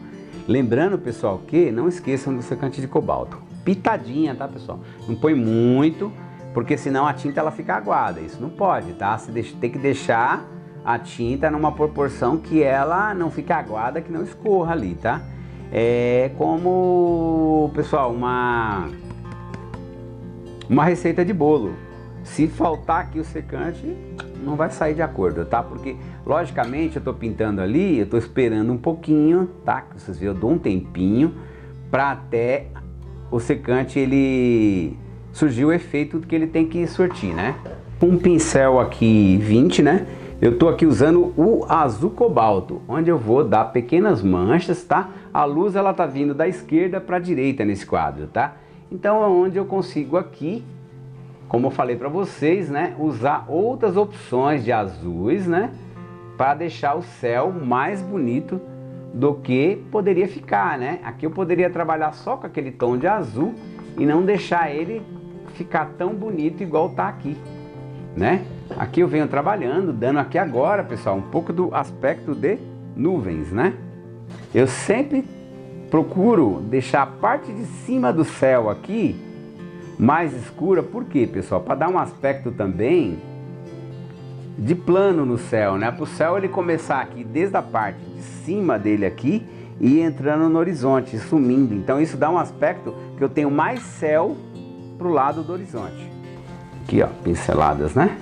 Lembrando, pessoal, que não esqueçam do secante de cobalto. Pitadinha, tá, pessoal? Não põe muito, porque senão a tinta ela fica aguada. Isso não pode, tá? Você tem que deixar a tinta numa proporção que ela não fique aguada, que não escorra ali, tá? É como, pessoal, uma receita de bolo. Se faltar aqui o secante, não vai sair de acordo, tá? Porque, logicamente, eu tô pintando ali, eu tô esperando um pouquinho, tá? Vocês viram, eu dou um tempinho para até o secante ele surgir o efeito que ele tem que surtir, né? Um pincel aqui 20, né? Eu tô aqui usando o azul cobalto, onde eu vou dar pequenas manchas, tá? A luz ela tá vindo da esquerda para a direita nesse quadro, tá? Então é onde eu consigo aqui, como eu falei para vocês, né, usar outras opções de azuis, né, para deixar o céu mais bonito do que poderia ficar, né? Aqui eu poderia trabalhar só com aquele tom de azul e não deixar ele ficar tão bonito igual tá aqui, né? aqui eu venho trabalhando, dando aqui agora, pessoal, um pouco do aspecto de nuvens, né? Eu sempre procuro deixar a parte de cima do céu aqui mais escura. Por quê, pessoal? Para dar um aspecto também de plano no céu, né? Para o céu ele começar aqui desde a parte de cima dele aqui e entrando no horizonte, sumindo. Então isso dá um aspecto que eu tenho mais céu pro lado do horizonte. Aqui, ó, pinceladas, né?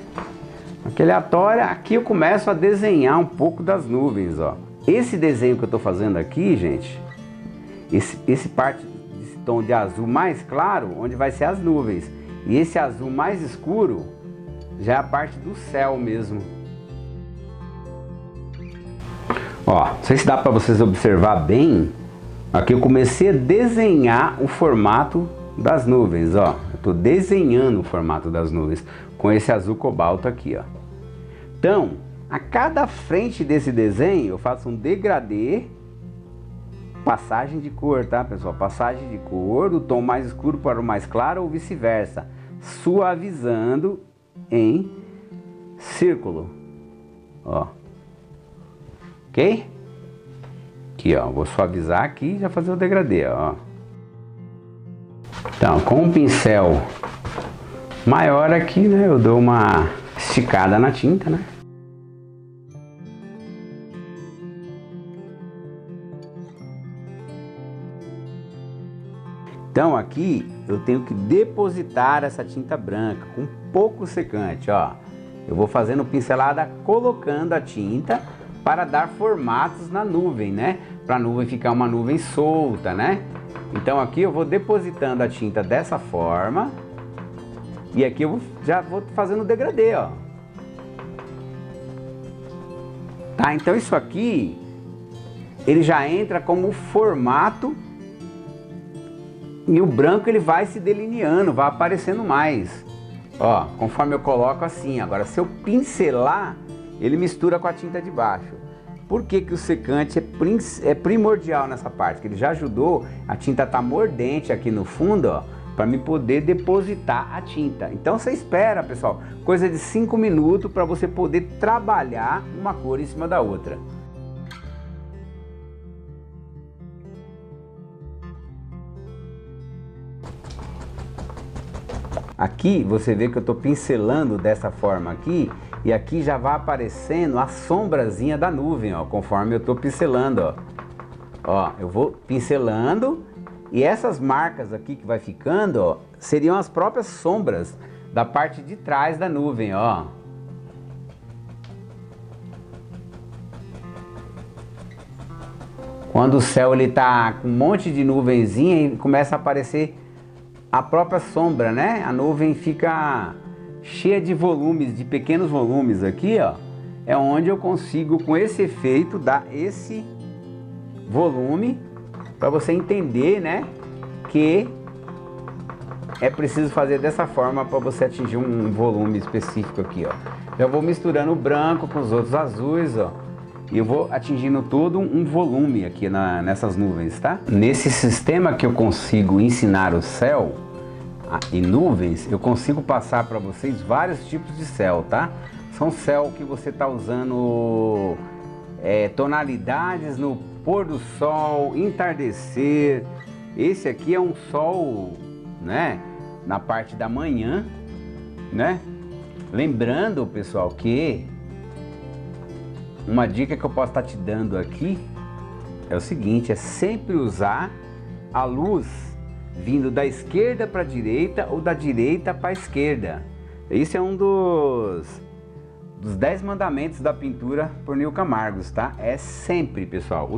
Aqui aleatória, aqui eu começo a desenhar um pouco das nuvens, ó. Esse desenho que eu tô fazendo aqui, gente, esse parte desse tom de azul mais claro, onde vai ser as nuvens. E esse azul mais escuro já é a parte do céu mesmo. Ó, não sei se dá para vocês observar bem. Aqui eu comecei a desenhar o formato das nuvens, ó. Eu tô desenhando o formato das nuvens com esse azul cobalto aqui, ó. Então, a cada frente desse desenho eu faço um degradê, passagem de cor, tá, pessoal? Passagem de cor do tom mais escuro para o mais claro ou vice-versa, suavizando em círculo, ó. Ok? Aqui, ó, vou suavizar aqui e já fazer o degradê, ó. Então, com um pincel maior aqui, né, eu dou uma esticada na tinta, né? Então aqui eu tenho que depositar essa tinta branca com pouco secante, ó. Eu vou fazendo pincelada colocando a tinta para dar formatos na nuvem, né? Para a nuvem ficar uma nuvem solta, né? Então aqui eu vou depositando a tinta dessa forma e aqui eu já vou fazendo o degradê, ó. Tá? Então isso aqui ele já entra como formato e o branco ele vai se delineando, vai aparecendo mais. Ó, conforme eu coloco assim. Agora se eu pincelar, ele mistura com a tinta de baixo. Por que que o secante é primordial nessa parte? Que ele já ajudou a tinta tá mordente aqui no fundo, ó, para me poder depositar a tinta. Então você espera, pessoal, coisa de 5 minutos para você poder trabalhar uma cor em cima da outra. Aqui você vê que eu estou pincelando dessa forma aqui e aqui já vai aparecendo a sombrazinha da nuvem, ó, conforme eu estou pincelando, ó. Ó, eu vou pincelando e essas marcas aqui que vai ficando, ó, seriam as próprias sombras da parte de trás da nuvem, ó. Quando o céu ele tá com um monte de nuvenzinha e começa a aparecer a própria sombra, né? A nuvem fica cheia de volumes, de pequenos volumes aqui, ó. É onde eu consigo, com esse efeito, dar esse volume para você entender, né? Que é preciso fazer dessa forma para você atingir um volume específico aqui, ó. Já vou misturando o branco com os outros azuis, ó. E eu vou atingindo todo um volume aqui nessas nuvens, tá? Nesse sistema que eu consigo ensinar o céu e nuvens, eu consigo passar para vocês vários tipos de céu, tá? São céu que você tá usando tonalidades no pôr do sol, entardecer. Esse aqui é um sol, né? Na parte da manhã, né? Lembrando, pessoal, que uma dica que eu posso estar te dando aqui é o seguinte, é sempre usar a luz vindo da esquerda para a direita ou da direita para a esquerda. Esse é um dos 10 mandamentos da pintura por Nil Camargos, tá? É sempre, pessoal,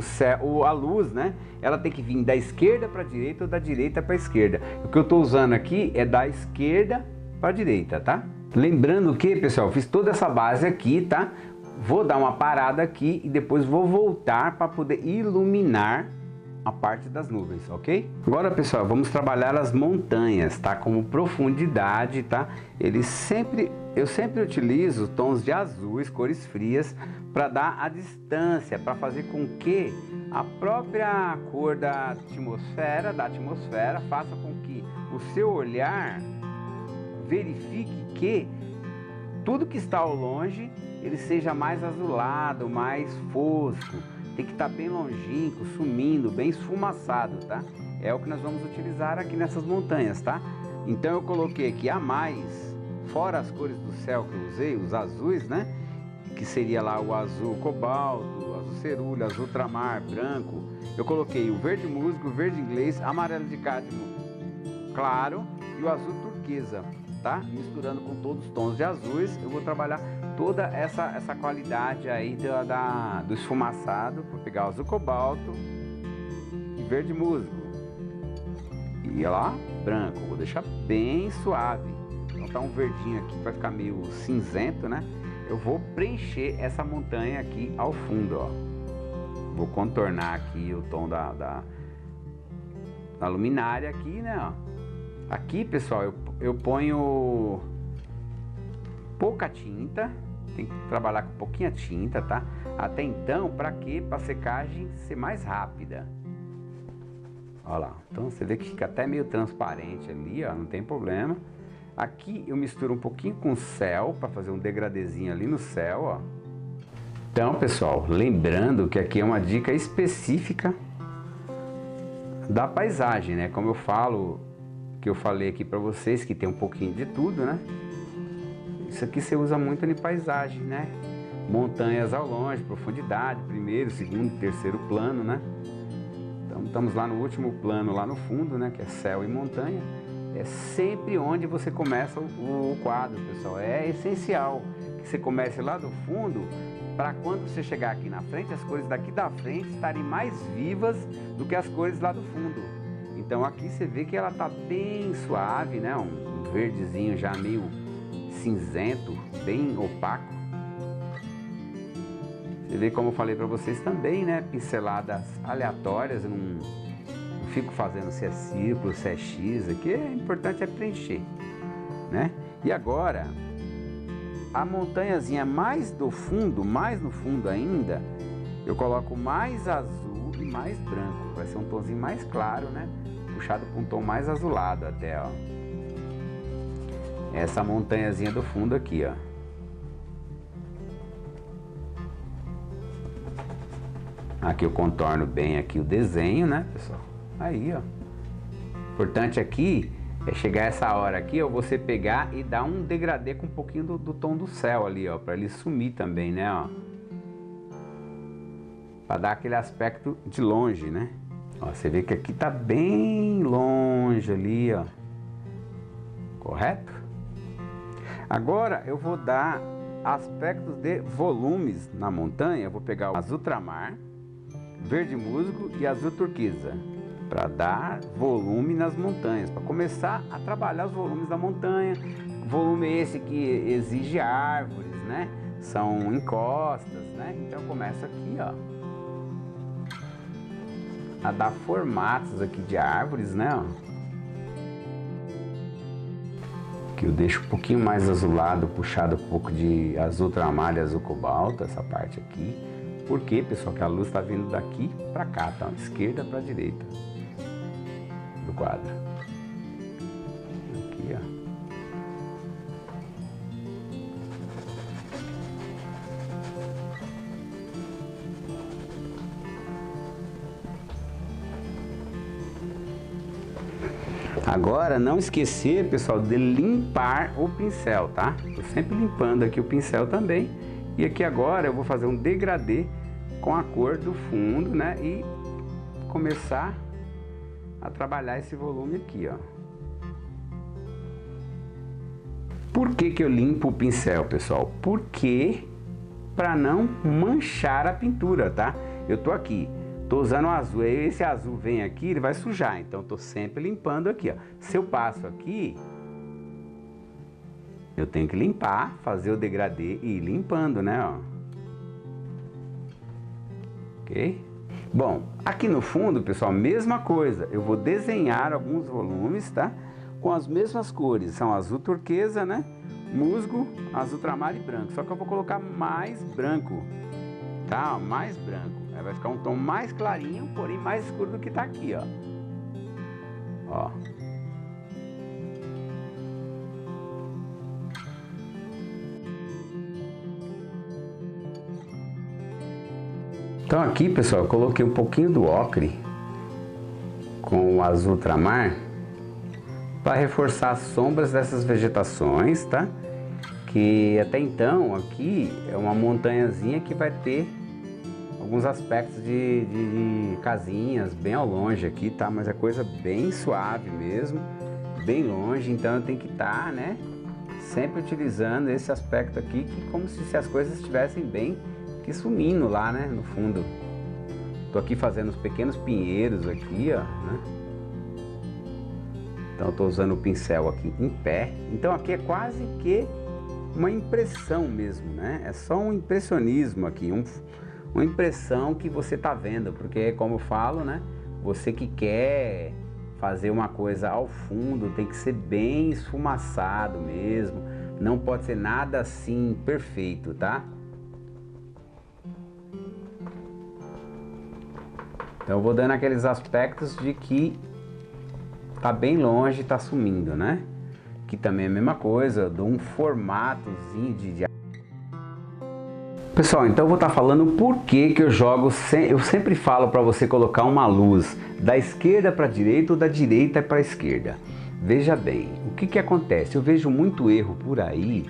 a luz, né? Ela tem que vir da esquerda para a direita ou da direita para a esquerda. O que eu estou usando aqui é da esquerda para a direita, tá? Lembrando que, pessoal, eu fiz toda essa base aqui, tá? Vou dar uma parada aqui e depois vou voltar para poder iluminar a parte das nuvens, ok? Agora, pessoal, vamos trabalhar as montanhas, tá? Como profundidade, tá? Eu sempre utilizo tons de azuis, cores frias, para dar a distância, para fazer com que a própria cor da atmosfera faça com que o seu olhar verifique que tudo que está ao longe, ele seja mais azulado, mais fosco. Tem que estar bem longínquo, sumindo, bem esfumaçado, tá? É o que nós vamos utilizar aqui nessas montanhas, tá? Então eu coloquei aqui a mais, fora as cores do céu que eu usei, os azuis, né? Que seria lá o azul cobalto, o azul cerúleo, azul ultramar, branco. Eu coloquei o verde musgo, o verde inglês, amarelo de cádmio claro e o azul turquesa, tá? Misturando com todos os tons de azuis, eu vou trabalhar toda essa qualidade aí do esfumaçado. Vou pegar o azul cobalto e verde musgo. E lá, branco, vou deixar bem suave. Então tá um verdinho aqui que vai ficar meio cinzento, né? Eu vou preencher essa montanha aqui ao fundo, ó. Vou contornar aqui o tom da luminária aqui, né, ó. Aqui, pessoal, eu ponho pouca tinta, tem que trabalhar com pouquinha tinta, tá? Até então, para quê? Para secagem ser mais rápida. Olha lá, então você vê que fica até meio transparente ali, ó, não tem problema. Aqui eu misturo um pouquinho com o céu, para fazer um degradezinho ali no céu, ó. Então, pessoal, lembrando que aqui é uma dica específica da paisagem, né? Como eu falo, que eu falei aqui para vocês, que tem um pouquinho de tudo, né? Isso aqui você usa muito em paisagem, né? Montanhas ao longe, profundidade, primeiro, segundo, terceiro plano, né? Então estamos lá no último plano, lá no fundo, né? Que é céu e montanha. É sempre onde você começa o quadro, pessoal. É essencial que você comece lá do fundo, para quando você chegar aqui na frente, as cores daqui da frente estarem mais vivas do que as cores lá do fundo. Então aqui você vê que ela tá bem suave, né? Um verdezinho já meio cinzento, bem opaco. Você vê, como eu falei para vocês também, né? Pinceladas aleatórias, eu não fico fazendo se é círculo, se é X, aqui é importante é preencher, né? E agora, a montanhazinha mais do fundo, mais no fundo ainda, eu coloco mais azul e mais branco, vai ser um tomzinho mais claro, né? Puxado para um tom mais azulado até, ó. Essa montanhazinha do fundo aqui, ó. Aqui eu contorno bem aqui o desenho, né, pessoal? Aí, ó. Importante aqui é chegar essa hora aqui, ó, você pegar e dar um degradê com um pouquinho do tom do céu ali, ó, para ele sumir também, né, ó. Para dar aquele aspecto de longe, né? Ó, você vê que aqui tá bem longe ali, ó. Correto? Agora eu vou dar aspectos de volumes na montanha. Eu vou pegar o azul ultramar, verde musgo e azul turquesa, para dar volume nas montanhas, para começar a trabalhar os volumes da montanha. Volume esse que exige árvores, né? São encostas, né? Então começa aqui, ó, a dar formatos aqui de árvores, né? Ó. Que eu deixo um pouquinho mais azulado, puxado um pouco de azul ultramar e azul cobalto, essa parte aqui. Por quê, pessoal? Que a luz está vindo daqui para cá, tá? Esquerda para direita do quadro. Aqui, ó. Agora, não esquecer, pessoal, de limpar o pincel, tá? Tô sempre limpando aqui o pincel também. E aqui agora eu vou fazer um degradê com a cor do fundo, né? E começar a trabalhar esse volume aqui, ó. Por que que eu limpo o pincel, pessoal? Porque para não manchar a pintura, tá? Eu tô aqui, tô usando o azul, aí esse azul vem aqui, ele vai sujar, então eu tô sempre limpando aqui, ó. Se eu passo aqui, eu tenho que limpar, fazer o degradê e ir limpando, né, ó. Ok? Bom, aqui no fundo, pessoal, mesma coisa. Eu vou desenhar alguns volumes, tá? Com as mesmas cores. São azul turquesa, né? Musgo, azul ultramar e branco. Só que eu vou colocar mais branco, tá? Mais branco. Aí vai ficar um tom mais clarinho, porém mais escuro do que tá aqui, ó. Ó. Então aqui, pessoal, eu coloquei um pouquinho do ocre com o azul ultramar para reforçar as sombras dessas vegetações, tá? Que até então aqui é uma montanhazinha que vai ter alguns aspectos de casinhas bem ao longe aqui, tá? Mas é coisa bem suave mesmo, bem longe, então eu tenho que estar, né, sempre utilizando esse aspecto aqui, que como se as coisas estivessem bem que sumindo lá, né, no fundo. Tô aqui fazendo os pequenos pinheiros aqui, ó, né? Então eu tô usando o pincel aqui em pé. Então aqui é quase que uma impressão mesmo, né? É só um impressionismo aqui, uma impressão que você tá vendo, porque como eu falo, né? Você que quer fazer uma coisa ao fundo tem que ser bem esfumaçado mesmo. Não pode ser nada assim perfeito, tá? Então eu vou dando aqueles aspectos de que tá bem longe e tá sumindo, né? Que também é a mesma coisa, eu dou um formatozinho de... Pessoal, então eu vou estar falando por que que eu jogo, eu sempre falo para você colocar uma luz da esquerda para a direita ou da direita para a esquerda. Veja bem, o que que acontece? Eu vejo muito erro por aí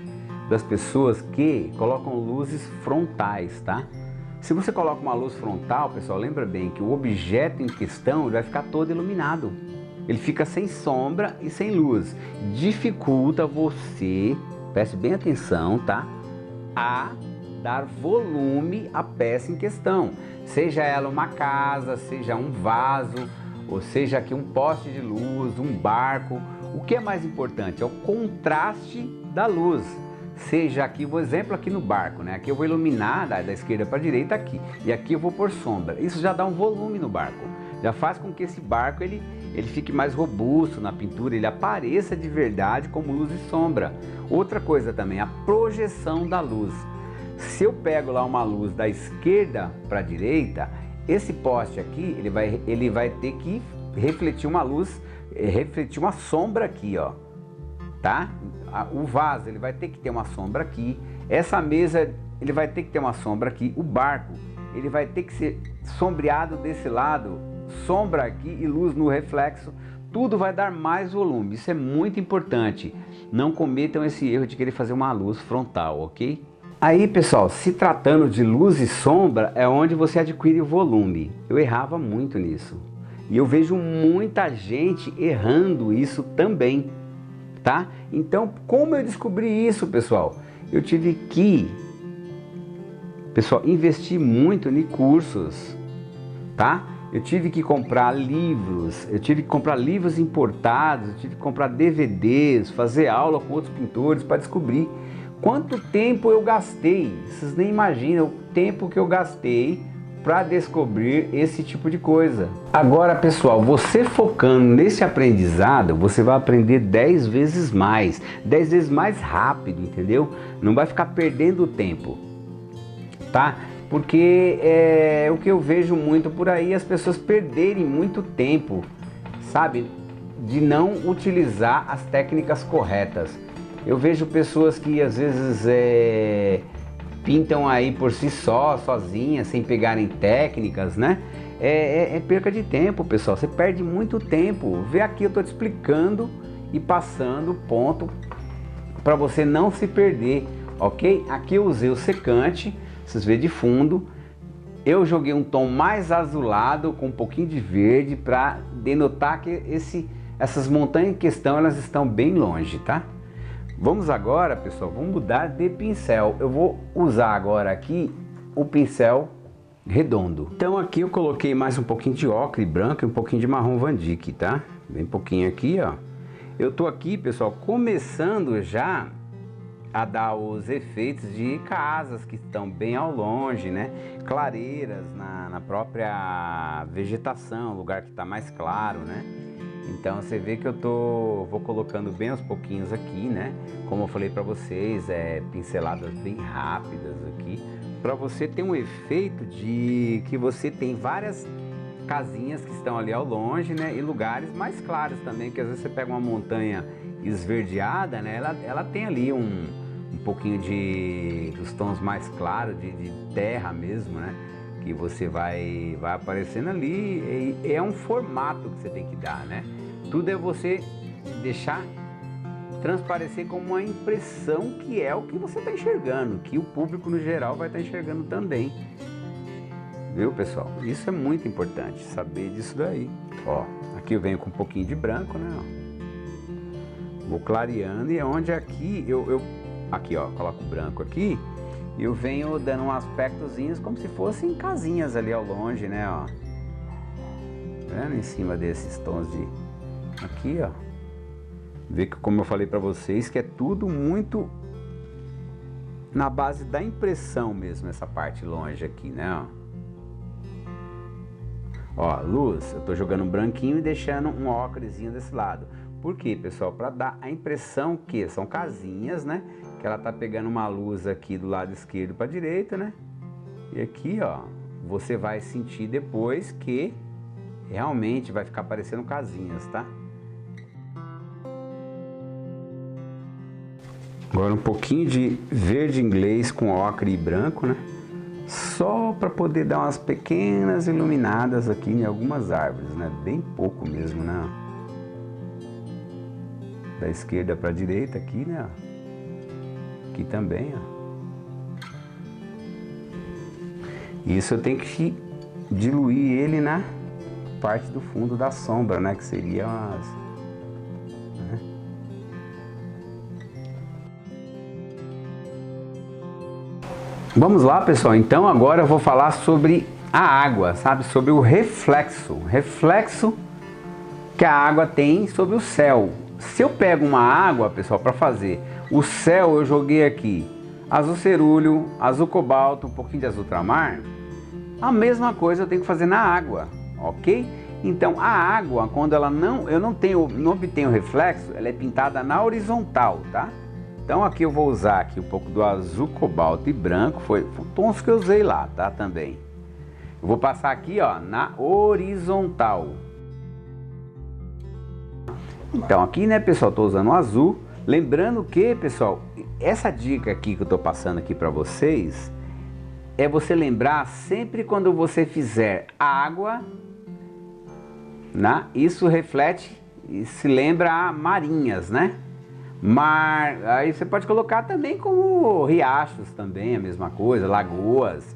das pessoas que colocam luzes frontais, tá? Se você coloca uma luz frontal, pessoal, lembra bem que o objeto em questão vai ficar todo iluminado. Ele fica sem sombra e sem luz. Dificulta você, preste bem atenção, tá? A dar volume à peça em questão. Seja ela uma casa, seja um vaso, ou seja aqui um poste de luz, um barco. O que é mais importante é o contraste da luz. Seja aqui, o exemplo aqui no barco, né? Aqui eu vou iluminar da esquerda para a direita aqui. E aqui eu vou pôr sombra. Isso já dá um volume no barco. Já faz com que esse barco ele fique mais robusto na pintura, ele apareça de verdade como luz e sombra. Outra coisa também, a projeção da luz. Se eu pego lá uma luz da esquerda para a direita, esse poste aqui, ele vai ter que refletir uma luz, refletir uma sombra aqui, ó. Tá? O vaso, ele vai ter que ter uma sombra aqui. Essa mesa, ele vai ter que ter uma sombra aqui. O barco, ele vai ter que ser sombreado desse lado, sombra aqui e luz no reflexo. Tudo vai dar mais volume. Isso é muito importante. Não cometam esse erro de querer fazer uma luz frontal, ok? Aí, pessoal, se tratando de luz e sombra, é onde você adquire volume. Eu errava muito nisso. E eu vejo muita gente errando isso também. Tá? Então, como eu descobri isso, pessoal? Eu tive que, pessoal, investir muito em cursos, tá? Eu tive que comprar livros, eu tive que comprar livros importados, eu tive que comprar DVDs, fazer aula com outros pintores para descobrir quanto tempo eu gastei. Vocês nem imaginam o tempo que eu gastei para descobrir esse tipo de coisa. Agora, pessoal, você focando nesse aprendizado, você vai aprender 10 vezes mais rápido, entendeu? Não vai ficar perdendo tempo, tá? Porque é o que eu vejo muito por aí, as pessoas perderem muito tempo, sabe? De não utilizar as técnicas corretas. Eu vejo pessoas que às vezes pintam aí por si só, sozinhas, sem pegarem técnicas, né? É perca de tempo, pessoal. Você perde muito tempo. Vê aqui, eu tô te explicando e passando ponto para você não se perder, ok? Aqui eu usei o secante, vocês vêem de fundo. Eu joguei um tom mais azulado com um pouquinho de verde para denotar que essas montanhas em questão, elas estão bem longe, tá? Vamos agora, pessoal, vamos mudar de pincel. Eu vou usar agora aqui o pincel redondo. Então aqui eu coloquei mais um pouquinho de ocre branco e um pouquinho de marrom Van Dyck, tá? Bem pouquinho aqui, ó. Eu tô aqui, pessoal, começando já a dar os efeitos de casas que estão bem ao longe, né? Clareiras na própria vegetação, lugar que está mais claro, né? Então você vê que eu vou colocando bem aos pouquinhos aqui, né? Como eu falei para vocês, pinceladas bem rápidas aqui, para você ter um efeito de que você tem várias casinhas que estão ali ao longe, né? E lugares mais claros também, que às vezes você pega uma montanha esverdeada, né? Ela tem ali um pouquinho dos tons mais claros, de terra mesmo, né? que você vai aparecendo ali, e é um formato que você tem que dar, né? Tudo é você deixar transparecer como uma impressão que é o que você está enxergando, que o público no geral vai estar enxergando também. Viu, pessoal? Isso é muito importante, saber disso daí. Ó, aqui eu venho com um pouquinho de branco, né? Vou clareando, e é onde aqui aqui, ó, coloco o branco aqui e eu venho dando um aspectozinhos como se fossem casinhas ali ao longe, né, ó. Vendo em cima desses tons de aqui, ó. Vê que, como eu falei pra vocês, que é tudo muito na base da impressão mesmo, essa parte longe aqui, né, ó, luz, eu tô jogando um branquinho e deixando um ocrezinho desse lado. Por quê, pessoal? Para dar a impressão que são casinhas, né? Que ela tá pegando uma luz aqui do lado esquerdo para direita, né? E aqui, ó, você vai sentir depois que realmente vai ficar parecendo casinhas, tá? Agora um pouquinho de verde inglês com ocre e branco, né? Só para poder dar umas pequenas iluminadas aqui em algumas árvores, né? Bem pouco mesmo, né? Da esquerda para a direita aqui, né? Aqui também, ó. Isso eu tenho que diluir ele na parte do fundo da sombra, né? Que seria umas... né? Vamos lá, pessoal. Então agora eu vou falar sobre a água, sabe? Sobre o reflexo. Reflexo que a água tem sobre o céu. Se eu pego uma água, pessoal, para fazer o céu, eu joguei aqui azul cerúleo, azul cobalto, um pouquinho de azul ultramar. A mesma coisa eu tenho que fazer na água, ok? Então a água, quando ela não obtenho reflexo, ela é pintada na horizontal, tá? Então aqui eu vou usar aqui um pouco do azul cobalto e branco, foi tons que eu usei lá, tá? Também. Eu vou passar aqui, ó, na horizontal. Então aqui, né, pessoal, tô usando o azul. Lembrando que, pessoal, essa dica aqui que eu tô passando aqui para vocês é você lembrar sempre quando você fizer água, né? Isso reflete e se lembra a marinhas, né? Mar, aí você pode colocar também como riachos também, a mesma coisa, lagoas,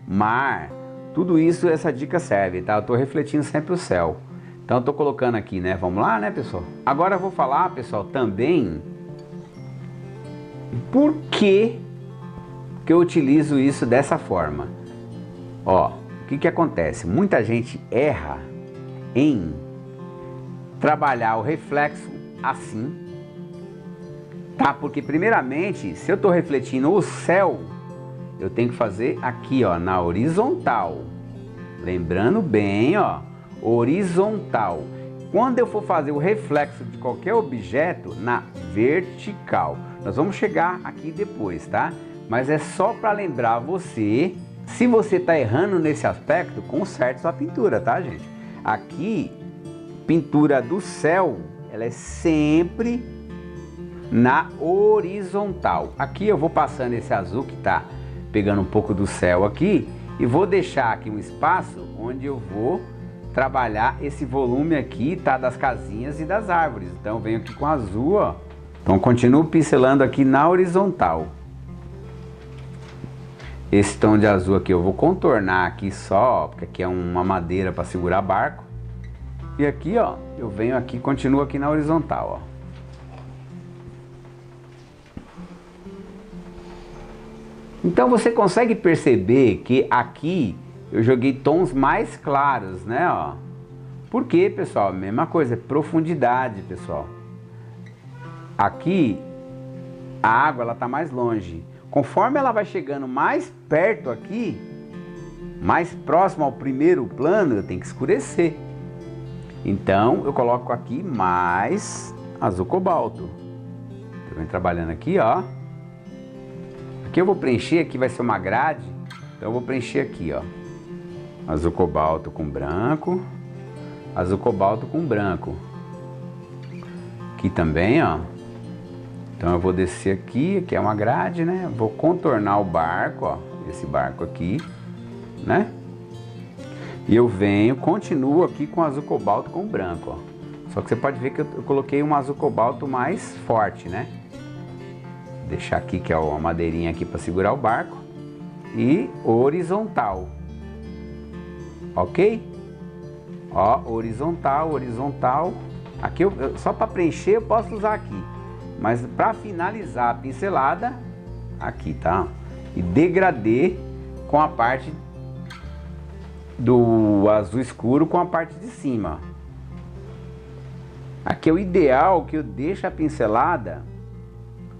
mar, tudo isso essa dica serve, tá? Eu tô refletindo sempre o céu. Então eu tô colocando aqui, né? Vamos lá, né, pessoal? Agora eu vou falar, pessoal, também por que eu utilizo isso dessa forma. Ó, o que acontece? Muita gente erra em trabalhar o reflexo assim, tá? Porque primeiramente, se eu tô refletindo o céu, eu tenho que fazer aqui, ó, na horizontal. Lembrando bem, ó, horizontal. Quando eu for fazer o reflexo de qualquer objeto, na vertical. Nós vamos chegar aqui depois, tá? Mas é só para lembrar você, se você tá errando nesse aspecto, conserte sua pintura, tá, gente? Aqui, pintura do céu, ela é sempre na horizontal. Aqui eu vou passando esse azul que tá pegando um pouco do céu aqui e vou deixar aqui um espaço onde eu vou trabalhar esse volume aqui, tá, das casinhas e das árvores. Então eu venho aqui com azul, ó. Então continuo pincelando aqui na horizontal. Esse tom de azul aqui eu vou contornar aqui só, porque aqui é uma madeira para segurar barco. E aqui, ó, eu venho aqui, continuo aqui na horizontal, ó. Então você consegue perceber que aqui eu joguei tons mais claros, né, ó. Por quê, pessoal? Mesma coisa, é profundidade, pessoal. Aqui a água ela tá mais longe. Conforme ela vai chegando mais perto aqui, mais próximo ao primeiro plano, eu tenho que escurecer. Então eu coloco aqui mais azul cobalto. Eu venho trabalhando aqui, ó. Aqui eu vou preencher, aqui vai ser uma grade. Então eu vou preencher aqui, ó. Azul cobalto com branco. Azul cobalto com branco. Aqui também, ó. Então eu vou descer aqui, aqui é uma grade, né? Vou contornar o barco, ó. Esse barco aqui, né? E eu venho, continuo aqui com azul cobalto com branco, ó. Só que você pode ver que eu coloquei um azul cobalto mais forte, né? Vou deixar aqui que é a madeirinha aqui para segurar o barco. E horizontal. Ok? Ó, horizontal, horizontal. Aqui só para preencher eu posso usar aqui. Mas para finalizar a pincelada, aqui, tá? E degradê com a parte do azul escuro com a parte de cima. Aqui é o ideal que eu deixe a pincelada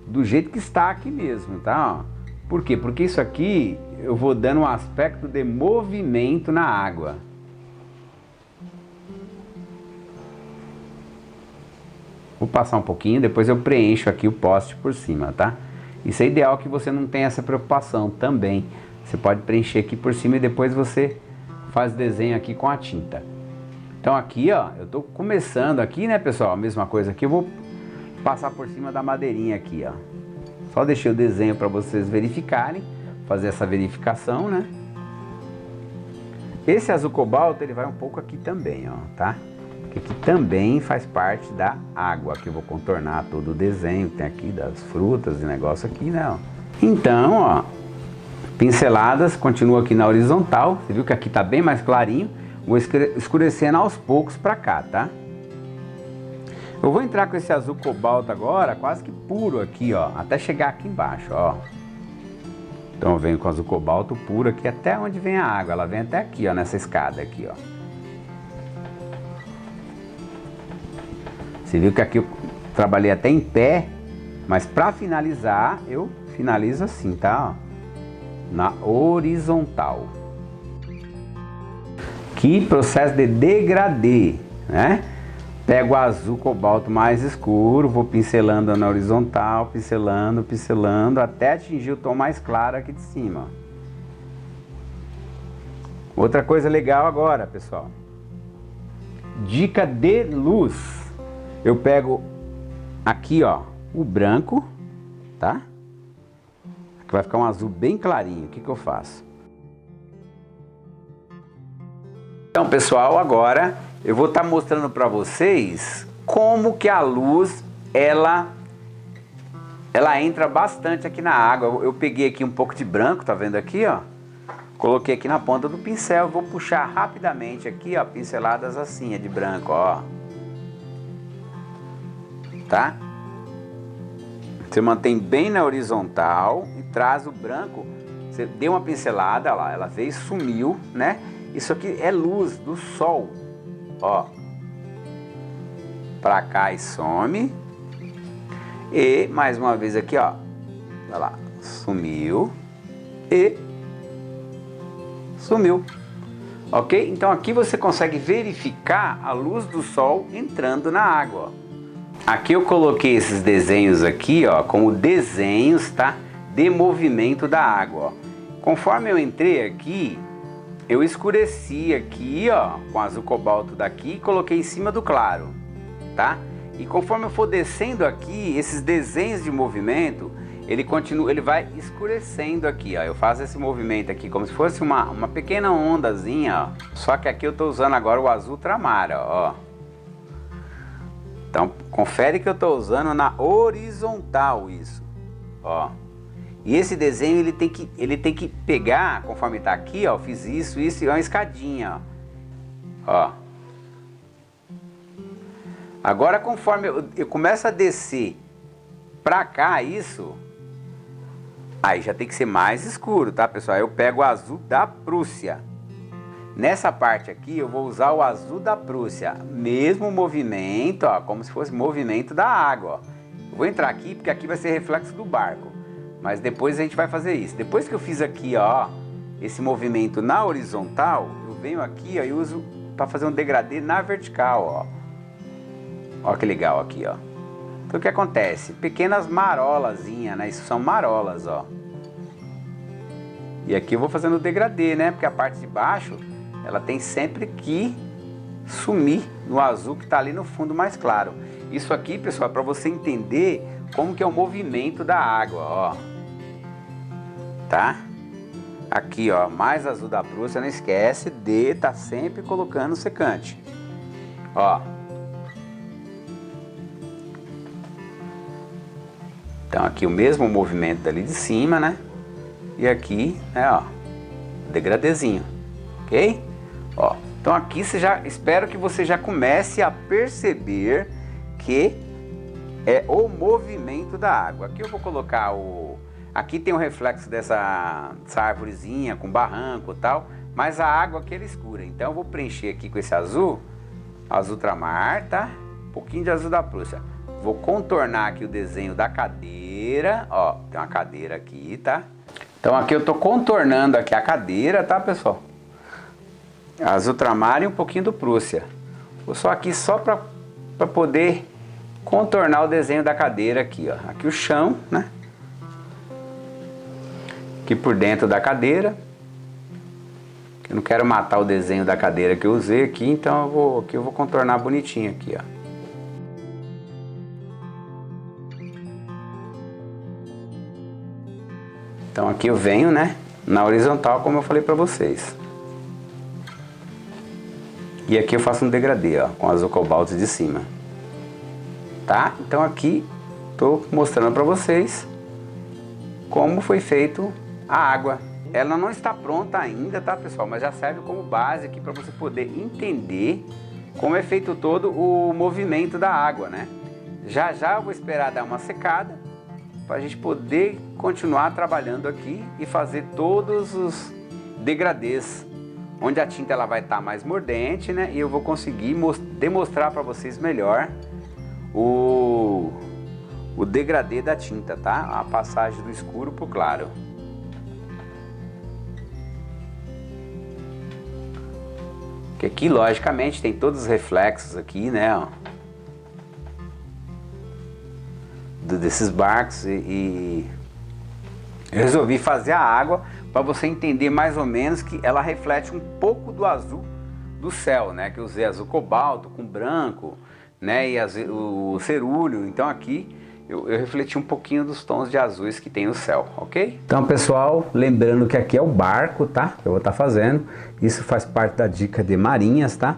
do jeito que está aqui mesmo, tá? Por quê? Porque isso aqui eu vou dando um aspecto de movimento na água. Vou passar um pouquinho, depois eu preencho aqui o poste por cima, tá? Isso é ideal que você não tenha essa preocupação também. Você pode preencher aqui por cima e depois você faz o desenho aqui com a tinta. Então aqui, ó, eu tô começando aqui, né, pessoal? A mesma coisa aqui, eu vou passar por cima da madeirinha aqui, ó. Só deixei o desenho para vocês verificarem, fazer essa verificação, né? Esse azul cobalto, ele vai um pouco aqui também, ó, tá? Porque aqui também faz parte da água, que eu vou contornar todo o desenho, tem aqui das frutas e negócio aqui, né, ó. Então, ó, pinceladas, continua aqui na horizontal, você viu que aqui tá bem mais clarinho, vou escurecendo aos poucos pra cá, tá? Eu vou entrar com esse azul cobalto agora, quase que puro aqui, ó, até chegar aqui embaixo, ó. Então eu venho com azul cobalto puro aqui até onde vem a água, ela vem até aqui, ó, nessa escada aqui, ó. Você viu que aqui eu trabalhei até em pé, mas para finalizar, eu finalizo assim, tá? Ó, na horizontal. Que processo de degradê, né? Pego o azul cobalto mais escuro, vou pincelando na horizontal, pincelando, pincelando, até atingir o tom mais claro aqui de cima. Outra coisa legal agora, pessoal. Dica de luz. Eu pego aqui, ó, o branco, tá? Aqui vai ficar um azul bem clarinho. O que que eu faço? Então, pessoal, agora eu vou estar mostrando para vocês como que a luz, ela entra bastante aqui na água. Eu peguei aqui um pouco de branco, tá vendo aqui, ó? Coloquei aqui na ponta do pincel, vou puxar rapidamente aqui, ó, pinceladas assim, de branco, ó. Tá? Você mantém bem na horizontal e traz o branco. Você deu uma pincelada, ó lá, ela veio e sumiu, né? Isso aqui é luz do sol, ó. Pra cá e some. E mais uma vez aqui, ó. Olha lá, sumiu e sumiu. Ok? Então aqui você consegue verificar a luz do sol entrando na água, ó. Aqui eu coloquei esses desenhos aqui, ó, como desenhos, tá? De movimento da água, ó. Conforme eu entrei aqui, eu escureci aqui, ó, com azul cobalto daqui e coloquei em cima do claro, tá? E conforme eu for descendo aqui, esses desenhos de movimento, ele continua, ele vai escurecendo aqui, ó. Eu faço esse movimento aqui como se fosse uma pequena ondazinha, ó. Só que aqui eu tô usando agora o azul ultramar, ó. Então, confere que eu tô usando na horizontal isso, ó. E esse desenho ele tem que pegar, conforme tá aqui, ó, fiz isso e uma escadinha, ó. Agora conforme eu começo a descer pra cá isso, aí já tem que ser mais escuro, tá, pessoal? Eu pego o azul da Prússia. Nessa parte aqui eu vou usar o azul da Prússia, mesmo movimento, ó, como se fosse movimento da água, ó. Eu vou entrar aqui porque aqui vai ser reflexo do barco. Mas depois a gente vai fazer isso. Depois que eu fiz aqui, ó, esse movimento na horizontal, eu venho aqui, ó, e uso para fazer um degradê na vertical, ó. Ó que legal aqui, ó. Então o que acontece? Pequenas marolazinhas, né? Isso são marolas, ó. E aqui eu vou fazendo o degradê, né? Porque a parte de baixo, ela tem sempre que sumir no azul que tá ali no fundo mais claro. Isso aqui, pessoal, é para você entender como que é o movimento da água, ó. Tá? Aqui, ó, mais azul da Prússia, não esquece de tá sempre colocando o secante. Ó. Então aqui o mesmo movimento dali de cima, né? E aqui, né, ó, degradezinho, ok? Ó, então aqui você já, espero que você já comece a perceber que é o movimento da água. Aqui eu vou colocar aqui tem o reflexo dessa árvorezinha com barranco e tal, mas a água aqui é escura. Então eu vou preencher aqui com esse azul ultramar, tá? Um pouquinho de azul da Prússia. Vou contornar aqui o desenho da cadeira, ó, tem uma cadeira aqui, tá? Então aqui eu tô contornando aqui a cadeira, tá, pessoal? Azul ultramar e um pouquinho do Prússia. Vou só aqui só para poder contornar o desenho da cadeira aqui, ó. Aqui o chão, né? Aqui por dentro da cadeira. Eu não quero matar o desenho da cadeira que eu usei aqui, então eu vou contornar bonitinho aqui, ó. Então aqui eu venho, né, na horizontal, como eu falei pra vocês. E aqui eu faço um degradê, ó, com azul cobalto de cima. Tá? Então aqui tô mostrando pra vocês como foi feito a água. Ela não está pronta ainda, tá, pessoal? Mas já serve como base aqui para você poder entender como é feito todo o movimento da água, né? Já já eu vou esperar dar uma secada para a gente poder continuar trabalhando aqui e fazer todos os degradês, onde a tinta ela vai estar mais mordente, né? E eu vou conseguir demonstrar para vocês melhor o degradê da tinta, tá? A passagem do escuro pro claro. Que aqui, logicamente, tem todos os reflexos aqui, né, ó, desses barcos e eu resolvi fazer a água para você entender mais ou menos que ela reflete um pouco do azul do céu, né, que eu usei azul cobalto com branco, né, e o cerúleo. Então aqui eu refleti um pouquinho dos tons de azuis que tem no céu, ok? Então, pessoal, lembrando que aqui é o barco, tá? Que eu vou estar fazendo. Isso faz parte da dica de marinhas, tá?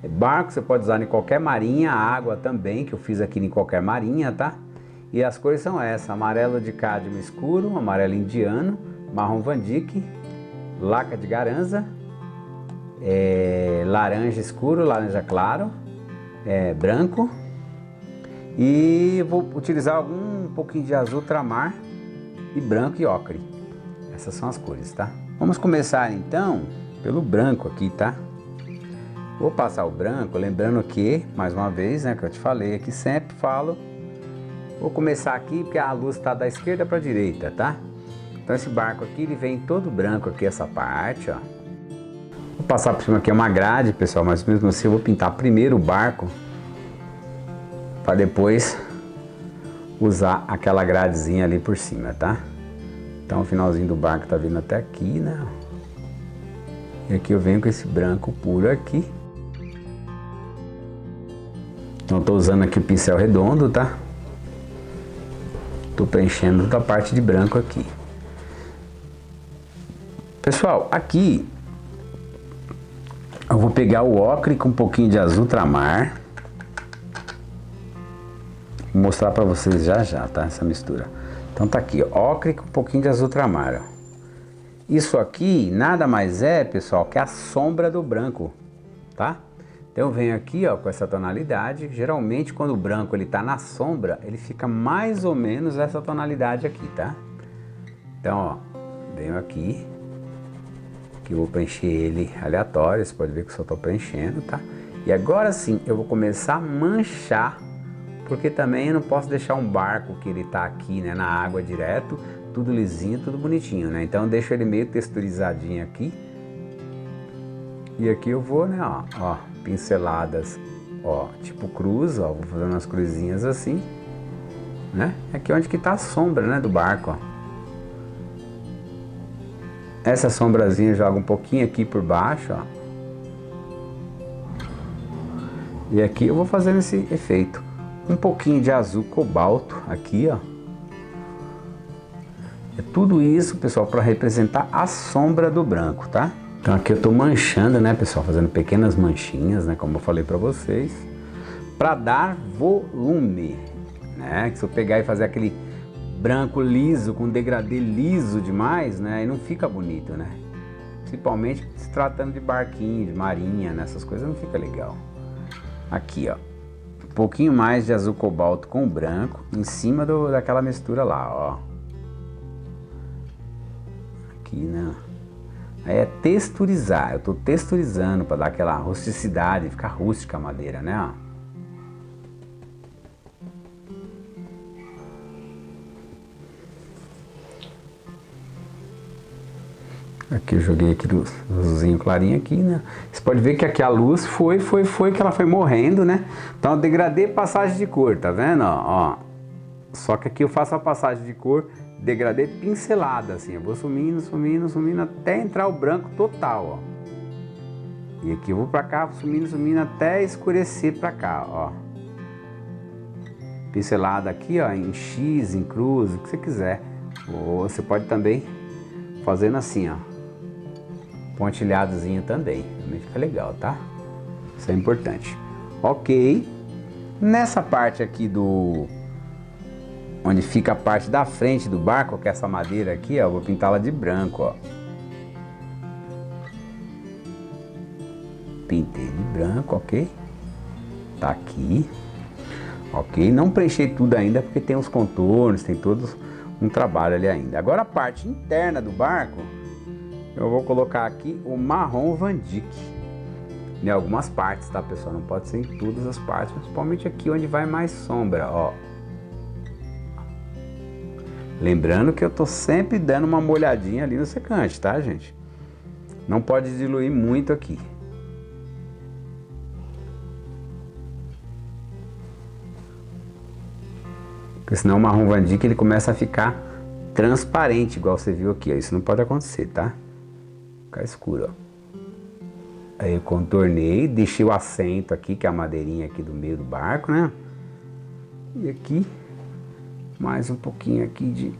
Barco você pode usar em qualquer marinha, água também, que eu fiz aqui em qualquer marinha, tá? E as cores são essas: amarelo de cádmio escuro, amarelo indiano, marrom Van Dyck, laca de garanza, laranja escuro, laranja claro, branco. E vou utilizar um pouquinho de azul ultramar e branco e ocre. Essas são as cores, tá? Vamos começar então pelo branco aqui, tá? Vou passar o branco, lembrando que, mais uma vez, né, que eu te falei aqui, sempre falo. Vou começar aqui porque a luz está da esquerda para a direita, tá? Então esse barco aqui, ele vem todo branco aqui, essa parte, ó. Vou passar por cima aqui uma grade, pessoal, mas mesmo assim eu vou pintar primeiro o barco para depois usar aquela gradezinha ali por cima, tá? Então o finalzinho do barco tá vindo até aqui, né? E aqui eu venho com esse branco puro aqui. Então eu tô usando aqui o pincel redondo, tá? Tô preenchendo toda a parte de branco aqui. Pessoal, aqui eu vou pegar o ocre com um pouquinho de azul ultramar. Vou mostrar para vocês já já, tá? Essa mistura. Então tá aqui, ó, ocre com um pouquinho de azul ultramar, ó. Isso aqui nada mais é, pessoal, que a sombra do branco, tá? Então eu venho aqui, ó, com essa tonalidade. Geralmente quando o branco ele tá na sombra, ele fica mais ou menos essa tonalidade aqui, tá? Então, ó, venho aqui, que eu vou preencher ele aleatório. Você pode ver que eu só tô preenchendo, tá? E agora sim, eu vou começar a manchar, porque também eu não posso deixar um barco que ele tá aqui, né, na água direto, tudo lisinho, tudo bonitinho, né? Então eu deixo ele meio texturizadinho aqui. E aqui eu vou, né, ó, pinceladas, ó, tipo cruz, ó, vou fazendo umas cruzinhas assim, né? Aqui onde que tá a sombra, né, do barco, ó. Essa sombrazinha joga um pouquinho aqui por baixo, ó. E aqui eu vou fazendo esse efeito. Um pouquinho de azul cobalto aqui, ó. É tudo isso, pessoal, para representar a sombra do branco, tá? Então aqui eu tô manchando, né, pessoal, fazendo pequenas manchinhas, né, como eu falei para vocês, para dar volume, né? Que se eu pegar e fazer aquele branco liso com degradê liso demais, né, aí não fica bonito, né? Principalmente se tratando de barquinho, de marinha, né, essas coisas não fica legal. Aqui, ó, um pouquinho mais de azul cobalto com branco em cima daquela mistura lá, ó. Aqui, né? Aí é texturizar, eu tô texturizando para dar aquela rusticidade, ficar rústica a madeira, né, ó. Aqui eu joguei aqui luzzinho clarinho aqui, né? Você pode ver que aqui a luz foi que ela foi morrendo, né? Então eu degradei passagem de cor, tá vendo? Ó. Só que aqui eu faço a passagem de cor, degradê pincelada, assim. Eu vou sumindo, sumindo, sumindo até entrar o branco total, ó. E aqui eu vou pra cá, sumindo, sumindo até escurecer pra cá, ó. Pincelada aqui, ó, em X, em cruz, o que você quiser. Ou você pode também fazendo assim, ó. Pontilhadozinho também fica legal, tá? Isso é importante. Ok. Nessa parte aqui onde fica a parte da frente do barco, que é essa madeira aqui, ó, eu vou pintá-la de branco, ó. Pintei de branco, ok? Tá aqui. Ok, não preenchi tudo ainda porque tem os contornos, tem todos um trabalho ali ainda. Agora a parte interna do barco, eu vou colocar aqui o marrom Van Dyck. Em algumas partes, tá, pessoal? Não pode ser em todas as partes, principalmente aqui onde vai mais sombra, ó. Lembrando que eu tô sempre dando uma molhadinha ali no secante, tá, gente? Não pode diluir muito aqui. Porque senão o marrom Van Dyck ele começa a ficar transparente, igual você viu aqui, ó. Isso não pode acontecer, tá? Ficar escuro, ó. Aí eu contornei, deixei o assento aqui, que é a madeirinha aqui do meio do barco, né? E aqui, mais um pouquinho aqui de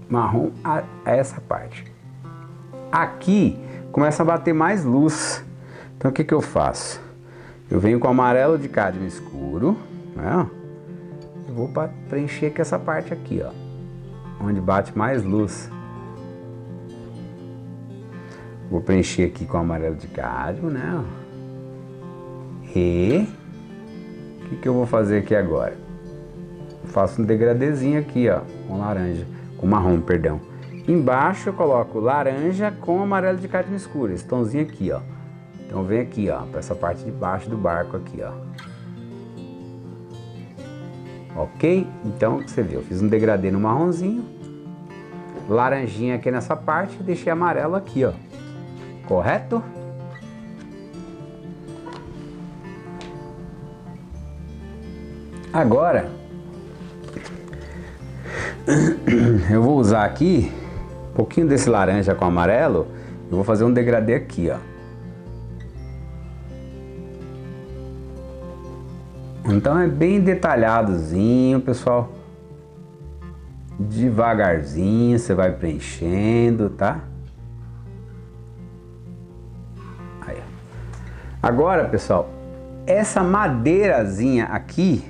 marrom a essa parte. Aqui, começa a bater mais luz. Então o que que eu faço? Eu venho com amarelo de cádmio escuro, né? Eu vou preencher com essa parte aqui, ó. Onde bate mais luz. Vou preencher aqui com amarelo de cádmio, né? E o que eu vou fazer aqui agora? Eu faço um degradêzinho aqui, ó, com laranja, com marrom, perdão. Embaixo eu coloco laranja com amarelo de cádmio escuro, esse tomzinho aqui, ó. Então vem aqui, ó, para essa parte de baixo do barco aqui, ó. Ok? Então você viu, eu fiz um degradê no marronzinho, laranjinha aqui nessa parte e deixei amarelo aqui, ó. Correto? Agora eu vou usar aqui um pouquinho desse laranja com amarelo. Eu vou fazer um degradê aqui, ó. Então é bem detalhadozinho, pessoal. Devagarzinho você vai preenchendo, tá? Aí. Agora, pessoal, essa madeirazinha aqui,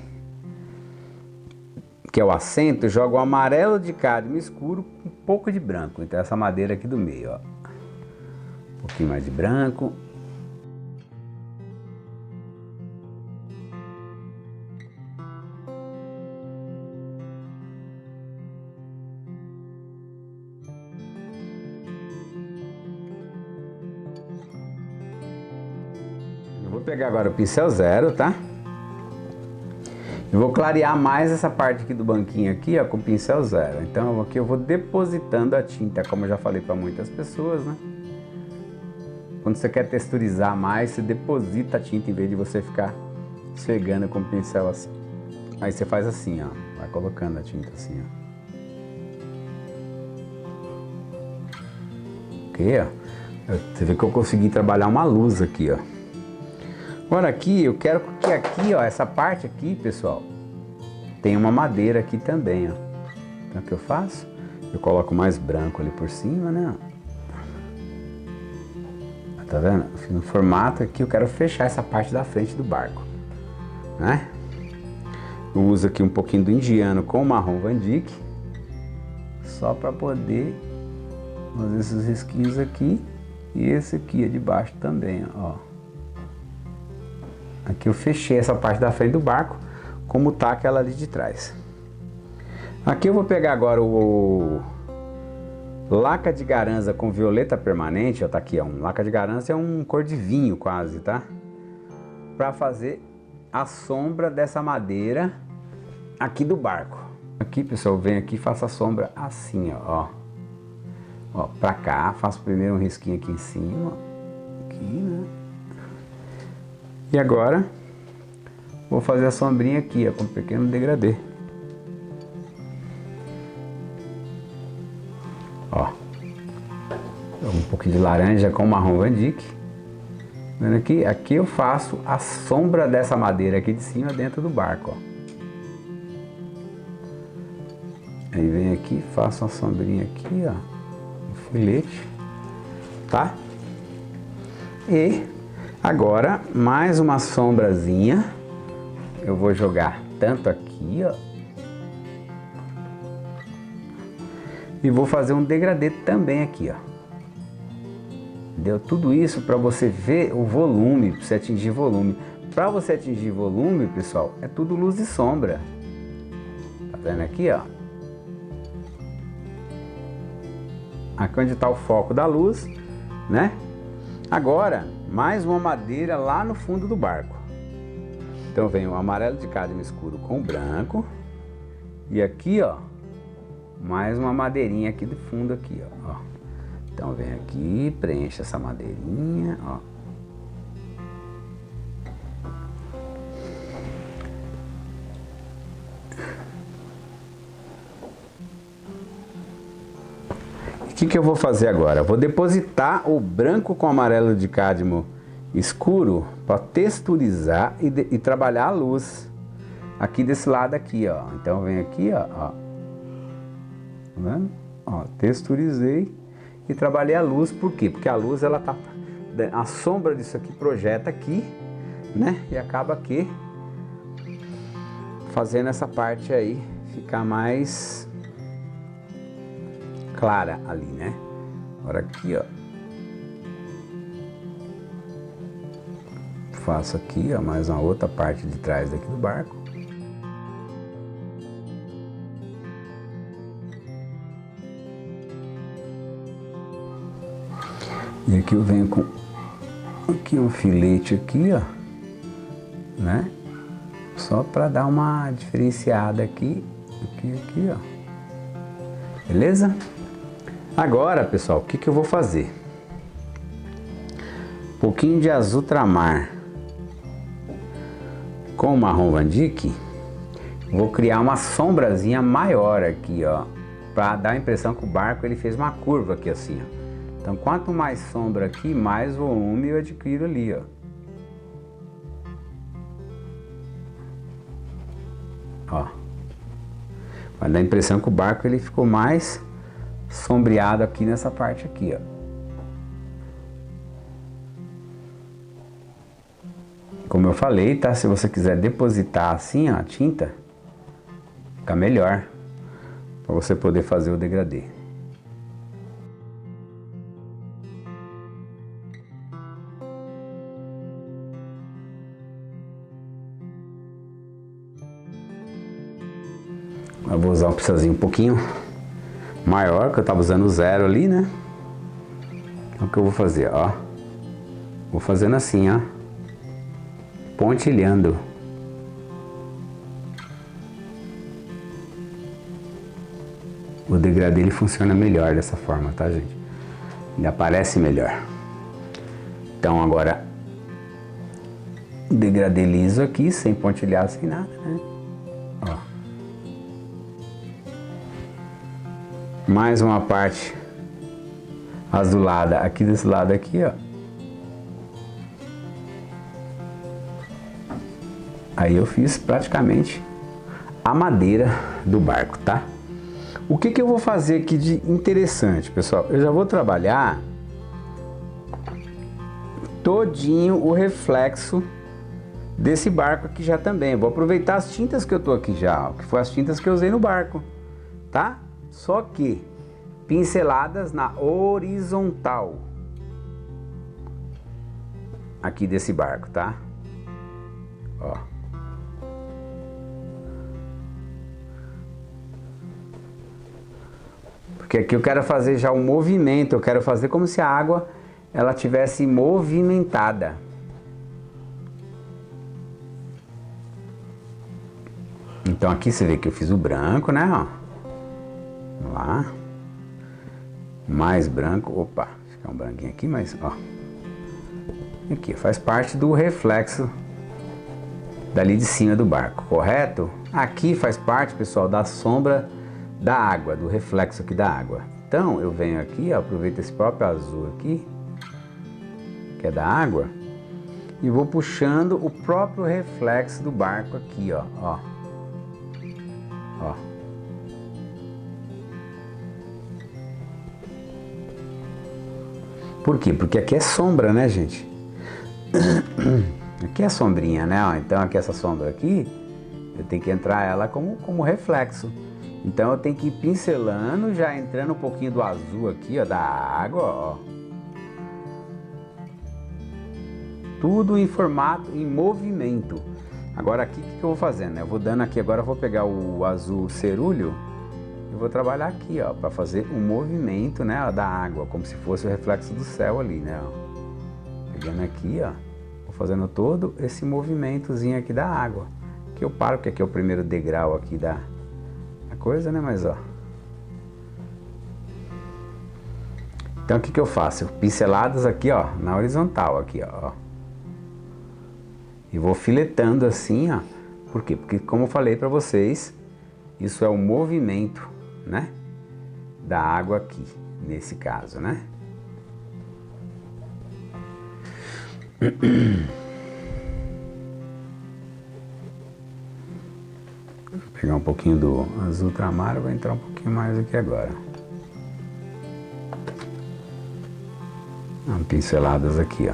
que é o assento, eu jogo o amarelo de cádmio escuro com um pouco de branco. Então essa madeira aqui do meio, ó. Um pouquinho mais de branco. Vou pegar agora o pincel zero, tá? Eu vou clarear mais essa parte aqui do banquinho aqui, ó, com o pincel zero. Então aqui eu vou depositando a tinta, como eu já falei para muitas pessoas, né? Quando você quer texturizar mais, você deposita a tinta em vez de você ficar esfregando com o pincel assim. Aí você faz assim, ó, vai colocando a tinta assim, ó. Ok, ó. Você vê que eu consegui trabalhar uma luz aqui, ó. Agora aqui, eu quero que aqui, ó, essa parte aqui, pessoal, tem uma madeira aqui também, ó. Então o que eu faço? Eu coloco mais branco ali por cima, né? Tá vendo? No formato aqui eu quero fechar essa parte da frente do barco, né? Eu uso aqui um pouquinho do indiano com o marrom Van Dyck, só para poder fazer esses risquinhos aqui. E esse aqui é de baixo também, ó. Aqui eu fechei essa parte da frente do barco, como tá aquela ali de trás. Aqui eu vou pegar agora o laca de garanza com violeta permanente, ó, tá aqui, ó. Um laca de garanza é um cor de vinho quase, tá? Para fazer a sombra dessa madeira aqui do barco. Aqui, pessoal, vem aqui e faço a sombra assim, ó. Ó, pra cá, faço primeiro um risquinho aqui em cima, aqui, né? E agora, vou fazer a sombrinha aqui, ó, com um pequeno degradê. Ó, um pouquinho de laranja com marrom Van Dyck. Vendo aqui? Aqui eu faço a sombra dessa madeira aqui de cima dentro do barco, ó. Aí vem aqui, faço uma sombrinha aqui, ó. Filete, tá? E agora mais uma sombrazinha eu vou jogar tanto aqui, ó, e vou fazer um degradê também aqui, ó. Deu tudo isso para você ver o volume, para você atingir volume. Para você atingir volume, pessoal, é tudo luz e sombra. Tá vendo aqui, ó? Aqui onde está o foco da luz, né? Agora, mais uma madeira lá no fundo do barco. Então vem o amarelo de cádmio escuro com branco. E aqui, ó, mais uma madeirinha aqui do fundo aqui, ó. Então vem aqui, preenche essa madeirinha, ó. O que eu vou fazer agora? Vou depositar o branco com amarelo de cádmio escuro para texturizar e trabalhar a luz aqui desse lado aqui, ó. Então vem aqui, ó, tá vendo? Ó, texturizei e trabalhei a luz. Por quê? Porque a luz, ela tá, a sombra disso aqui projeta aqui, né? E acaba aqui fazendo essa parte aí ficar mais clara ali, né? Agora aqui, ó, faço aqui, ó, mais uma outra parte de trás daqui do barco. E aqui eu venho com aqui um filete aqui, ó, né? Só para dar uma diferenciada aqui, aqui, ó. Beleza? Agora, pessoal, o que eu vou fazer? Um pouquinho de azul ultramar com marrom Van Dyck. Vou criar uma sombrazinha maior aqui, ó, para dar a impressão que o barco ele fez uma curva aqui assim, ó. Então, quanto mais sombra aqui, mais volume eu adquiro ali, ó. Ó. Vai dar a impressão que o barco ele ficou mais sombreado aqui nessa parte aqui, ó. Como eu falei, tá? Se você quiser depositar assim, ó, a tinta, fica melhor para você poder fazer o degradê. Eu vou usar um pincelzinho um pouquinho maior, que eu tava usando o 0 ali, né? Então o que eu vou fazer, ó. Vou fazendo assim, ó. Pontilhando. O degradê ele funciona melhor dessa forma, tá, gente? Ele aparece melhor. Então agora, degradê liso aqui, sem pontilhar, sem nada, né? Ó. Mais uma parte azulada aqui desse lado aqui, ó. Aí eu fiz praticamente a madeira do barco, tá? O que eu vou fazer aqui de interessante, pessoal? Eu já vou trabalhar todinho o reflexo desse barco aqui já também. Vou aproveitar as tintas que eu tô aqui já, que foi as tintas que eu usei no barco, tá? Só que pinceladas na horizontal aqui desse barco, tá? Ó. Porque aqui eu quero fazer já um movimento, eu quero fazer como se a água ela tivesse movimentada. Então aqui você vê que eu fiz o branco, né? Ó. Vamos lá. Mais branco. Opa, fica um branquinho aqui, mas ó. Aqui faz parte do reflexo dali de cima do barco, correto? Aqui faz parte, pessoal, da sombra da água, do reflexo aqui da água. Então eu venho aqui, ó, aproveito esse próprio azul aqui, que é da água, e vou puxando o próprio reflexo do barco aqui, ó, ó. Ó. Por quê? Porque aqui é sombra, né, gente? Aqui é sombrinha, né? Ó, então aqui essa sombra aqui, eu tenho que entrar ela como reflexo. Então eu tenho que ir pincelando, já entrando um pouquinho do azul aqui, ó, da água, ó. Tudo em formato, em movimento. Agora aqui o que eu vou fazendo? Eu vou dando aqui, agora eu vou pegar o azul cerúleo e vou trabalhar aqui, ó, para fazer um movimento, né, ó, da água, como se fosse o reflexo do céu ali, né, ó. Pegando aqui, ó, vou fazendo todo esse movimentozinho aqui da água. Aqui eu paro, porque aqui é o primeiro degrau aqui da coisa, né, mas ó. Então o que eu faço? Pinceladas aqui, ó, na horizontal aqui, ó. E vou filetando assim, ó. Por quê? Porque como eu falei para vocês, isso é o movimento, né, da água aqui, nesse caso, né? Vou pegar um pouquinho do azul ultramar, vou entrar um pouquinho mais aqui agora. Pinceladas aqui, ó.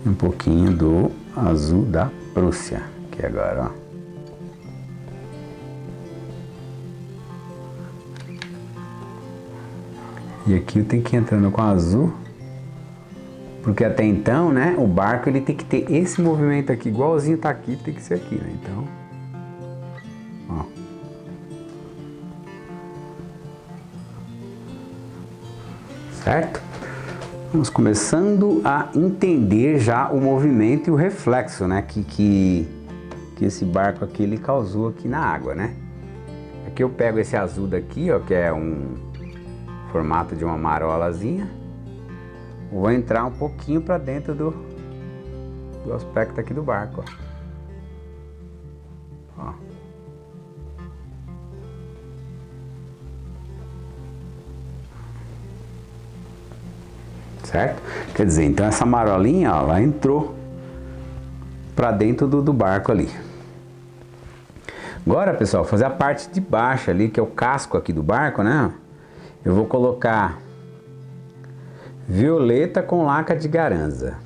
Um pouquinho do azul da Prússia, aqui agora, ó. E aqui eu tenho que ir entrando com azul, porque até então, né, o barco ele tem que ter esse movimento aqui, igualzinho tá aqui, tem que ser aqui, né, então, ó. Certo? Vamos começando a entender já o movimento e o reflexo, né, que esse barco aqui ele causou aqui na água, né. Aqui eu pego esse azul daqui, ó, que é um formato de uma marolazinha, vou entrar um pouquinho para dentro do aspecto aqui do barco, ó. Ó. Certo? Quer dizer, então essa marolinha, ó, ela entrou para dentro do barco ali. Agora, pessoal, fazer a parte de baixo ali, que é o casco aqui do barco, né? Eu vou colocar violeta com laca de garanza.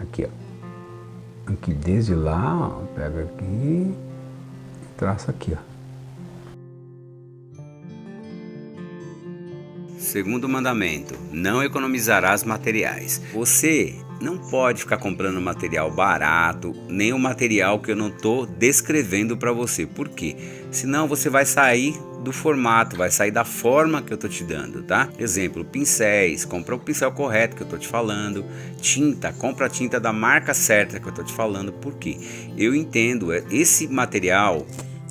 Aqui, ó. Aqui desde lá, ó, pega aqui e traço aqui, ó. Segundo mandamento, não economizarás materiais. Você não pode ficar comprando material barato, nem o material que eu não estou descrevendo para você. Por quê? Senão você vai sair do formato, vai sair da forma que eu estou te dando, tá? Exemplo, pincéis, compra o pincel correto que eu estou te falando. Tinta, compra a tinta da marca certa que eu estou te falando. Por quê? Eu entendo, esse material,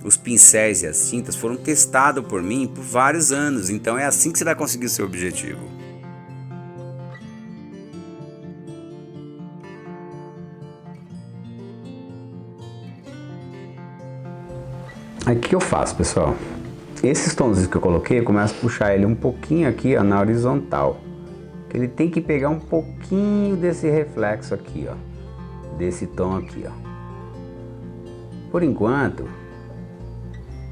os pincéis e as tintas foram testados por mim por vários anos, então é assim que você vai conseguir o seu objetivo. Aí o que eu faço, pessoal? Esses tons que eu coloquei, eu começo a puxar ele um pouquinho aqui, ó, na horizontal. Ele tem que pegar um pouquinho desse reflexo aqui, ó, desse tom aqui, ó. Por enquanto,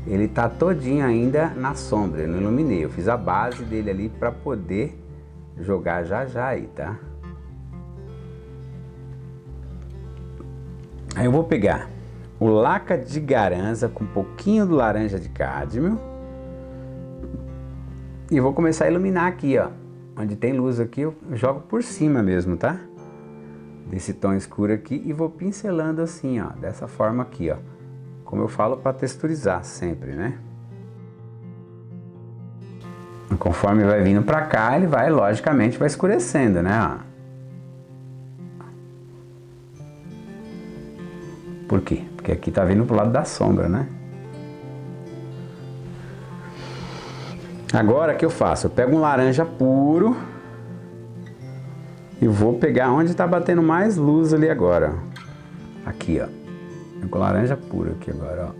ele tá todinho ainda na sombra, eu não iluminei. Eu fiz a base dele ali para poder jogar já já aí, tá? Aí eu vou pegar o laca de garanza com um pouquinho do laranja de cádmio e vou começar a iluminar aqui, ó. Onde tem luz aqui, eu jogo por cima mesmo, tá? Desse tom escuro aqui e vou pincelando assim, ó, dessa forma aqui, ó. Como eu falo, para texturizar sempre, né? Conforme vai vindo pra cá, ele vai, logicamente, vai escurecendo, né? Por quê? Porque aqui tá vindo pro lado da sombra, né? Agora, o que eu faço? Eu pego um laranja puro e vou pegar onde tá batendo mais luz ali agora, ó. Aqui, ó. Com laranja pura aqui agora, ó.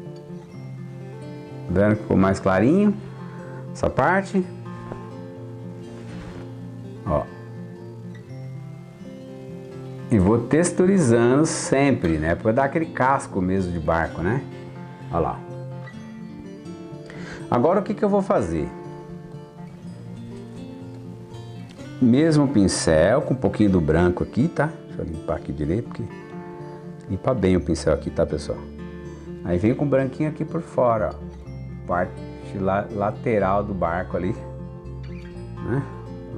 Vendo que ficou mais clarinho essa parte, ó. E vou texturizando sempre, né? Pra dar aquele casco mesmo de barco, né? Olha lá. Agora o que que eu vou fazer? Mesmo pincel com um pouquinho do branco aqui, tá? Deixa eu limpar aqui direito, porque limpa bem o pincel aqui, tá, pessoal? Aí vem com o branquinho aqui por fora, ó. Parte lateral do barco ali, né?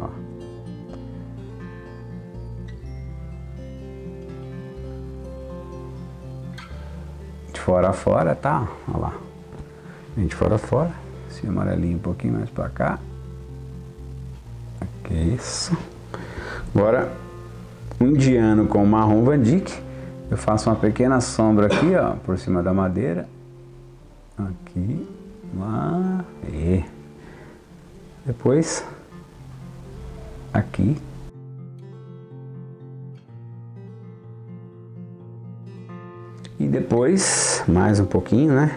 Ó. De fora a fora, tá? Ó lá. Vem de fora a fora. Esse amarelinho um pouquinho mais pra cá. Que isso. Agora, um indiano com marrom Van Dyck. Eu faço uma pequena sombra aqui, ó, por cima da madeira. Aqui, lá, e depois aqui. E depois mais um pouquinho, né?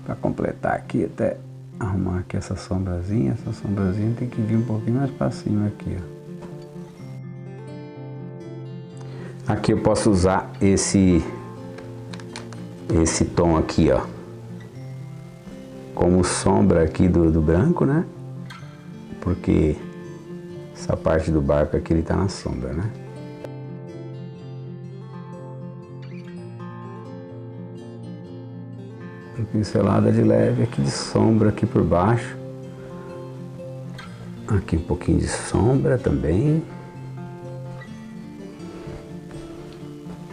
Para completar aqui, até arrumar aqui essa sombrazinha. Essa sombrazinha tem que vir um pouquinho mais para cima aqui, ó. Aqui eu posso usar esse tom aqui, ó, como sombra aqui do branco, né? Porque essa parte do barco aqui ele tá na sombra, né? Uma pincelada de leve aqui de sombra aqui por baixo. Aqui um pouquinho de sombra também.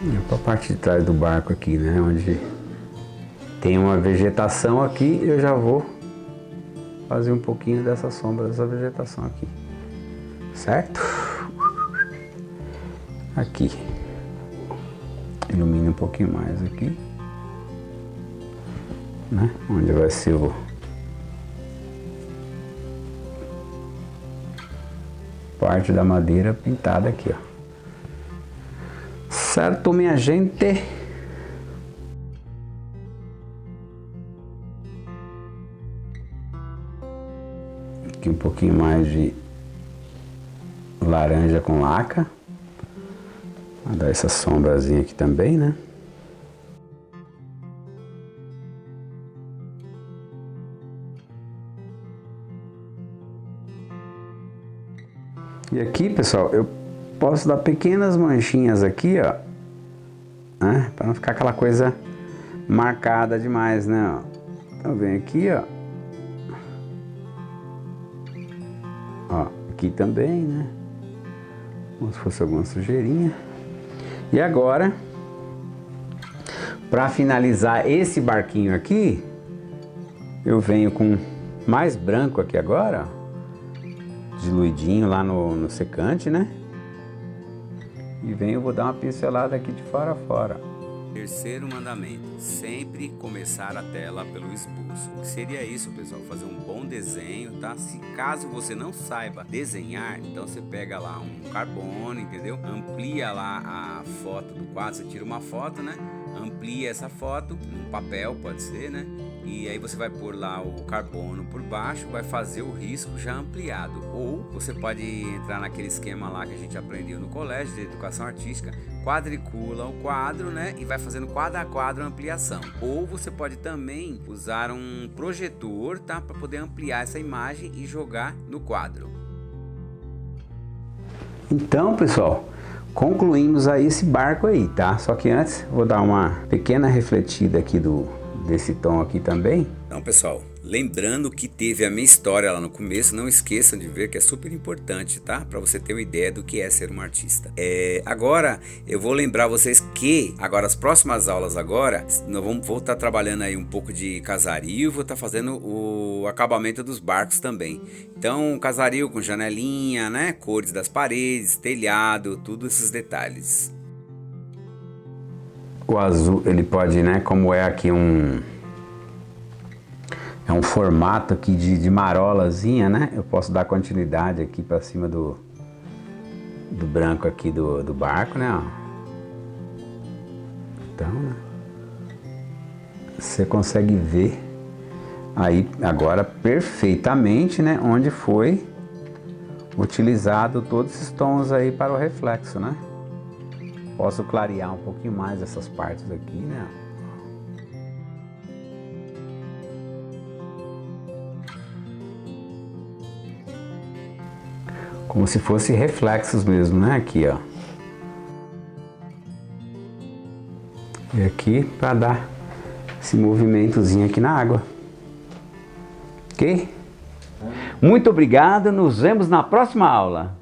E para a parte de trás do barco aqui, né? Onde tem uma vegetação aqui, eu já vou fazer um pouquinho dessa sombra, dessa vegetação aqui. Certo? Aqui. Ilumina um pouquinho mais aqui. Né? Onde vai ser o parte da madeira pintada aqui, ó. Certo, minha gente? Aqui um pouquinho mais de laranja com laca. Vou dar essa sombrazinha aqui também, né? E aqui, pessoal, eu posso dar pequenas manchinhas aqui, ó, né? Para não ficar aquela coisa marcada demais, né? Ó. Então vem aqui, ó. Ó, aqui também, né? Como se fosse alguma sujeirinha. E agora, para finalizar esse barquinho aqui, eu venho com mais branco aqui agora, ó. Diluidinho lá no secante, né? E venho, vou dar uma pincelada aqui de fora a fora. Terceiro mandamento, sempre começar a tela pelo esboço. O que seria isso, pessoal? Fazer um bom desenho, tá? Se caso você não saiba desenhar, então você pega lá um carbono, entendeu? Amplia lá a foto do quadro, você tira uma foto, né? amplia essa foto num papel, pode ser, né? E aí você vai pôr lá o carbono por baixo, vai fazer o risco já ampliado. Ou você pode entrar naquele esquema lá que a gente aprendeu no colégio de educação artística, quadricula o quadro, né? E vai fazendo quadro a quadro a ampliação. Ou você pode também usar um projetor, tá? Para poder ampliar essa imagem e jogar no quadro. Então, pessoal, concluímos aí esse barco aí, tá? Só que antes, vou dar uma pequena refletida aqui desse tom aqui também. Então, pessoal, lembrando que teve a minha história lá no começo, não esqueçam de ver que é super importante, tá? Para você ter uma ideia do que é ser um artista. Agora, eu vou lembrar vocês que, agora as próximas aulas agora, vou estar trabalhando aí um pouco de casario, vou estar fazendo o acabamento dos barcos também. Então, casario com janelinha, né? Cores das paredes, telhado, todos esses detalhes. O azul, ele pode, né, como é aqui um formato aqui de marolazinha, né, eu posso dar continuidade aqui para cima do branco aqui do barco, né, ó. Então, né, você consegue ver aí agora perfeitamente, né, onde foi utilizado todos esses tons aí para o reflexo, né. Posso clarear um pouquinho mais essas partes aqui, né? Como se fosse reflexos mesmo, né? Aqui, ó. E aqui para dar esse movimentozinho aqui na água. Ok? Muito obrigado, nos vemos na próxima aula.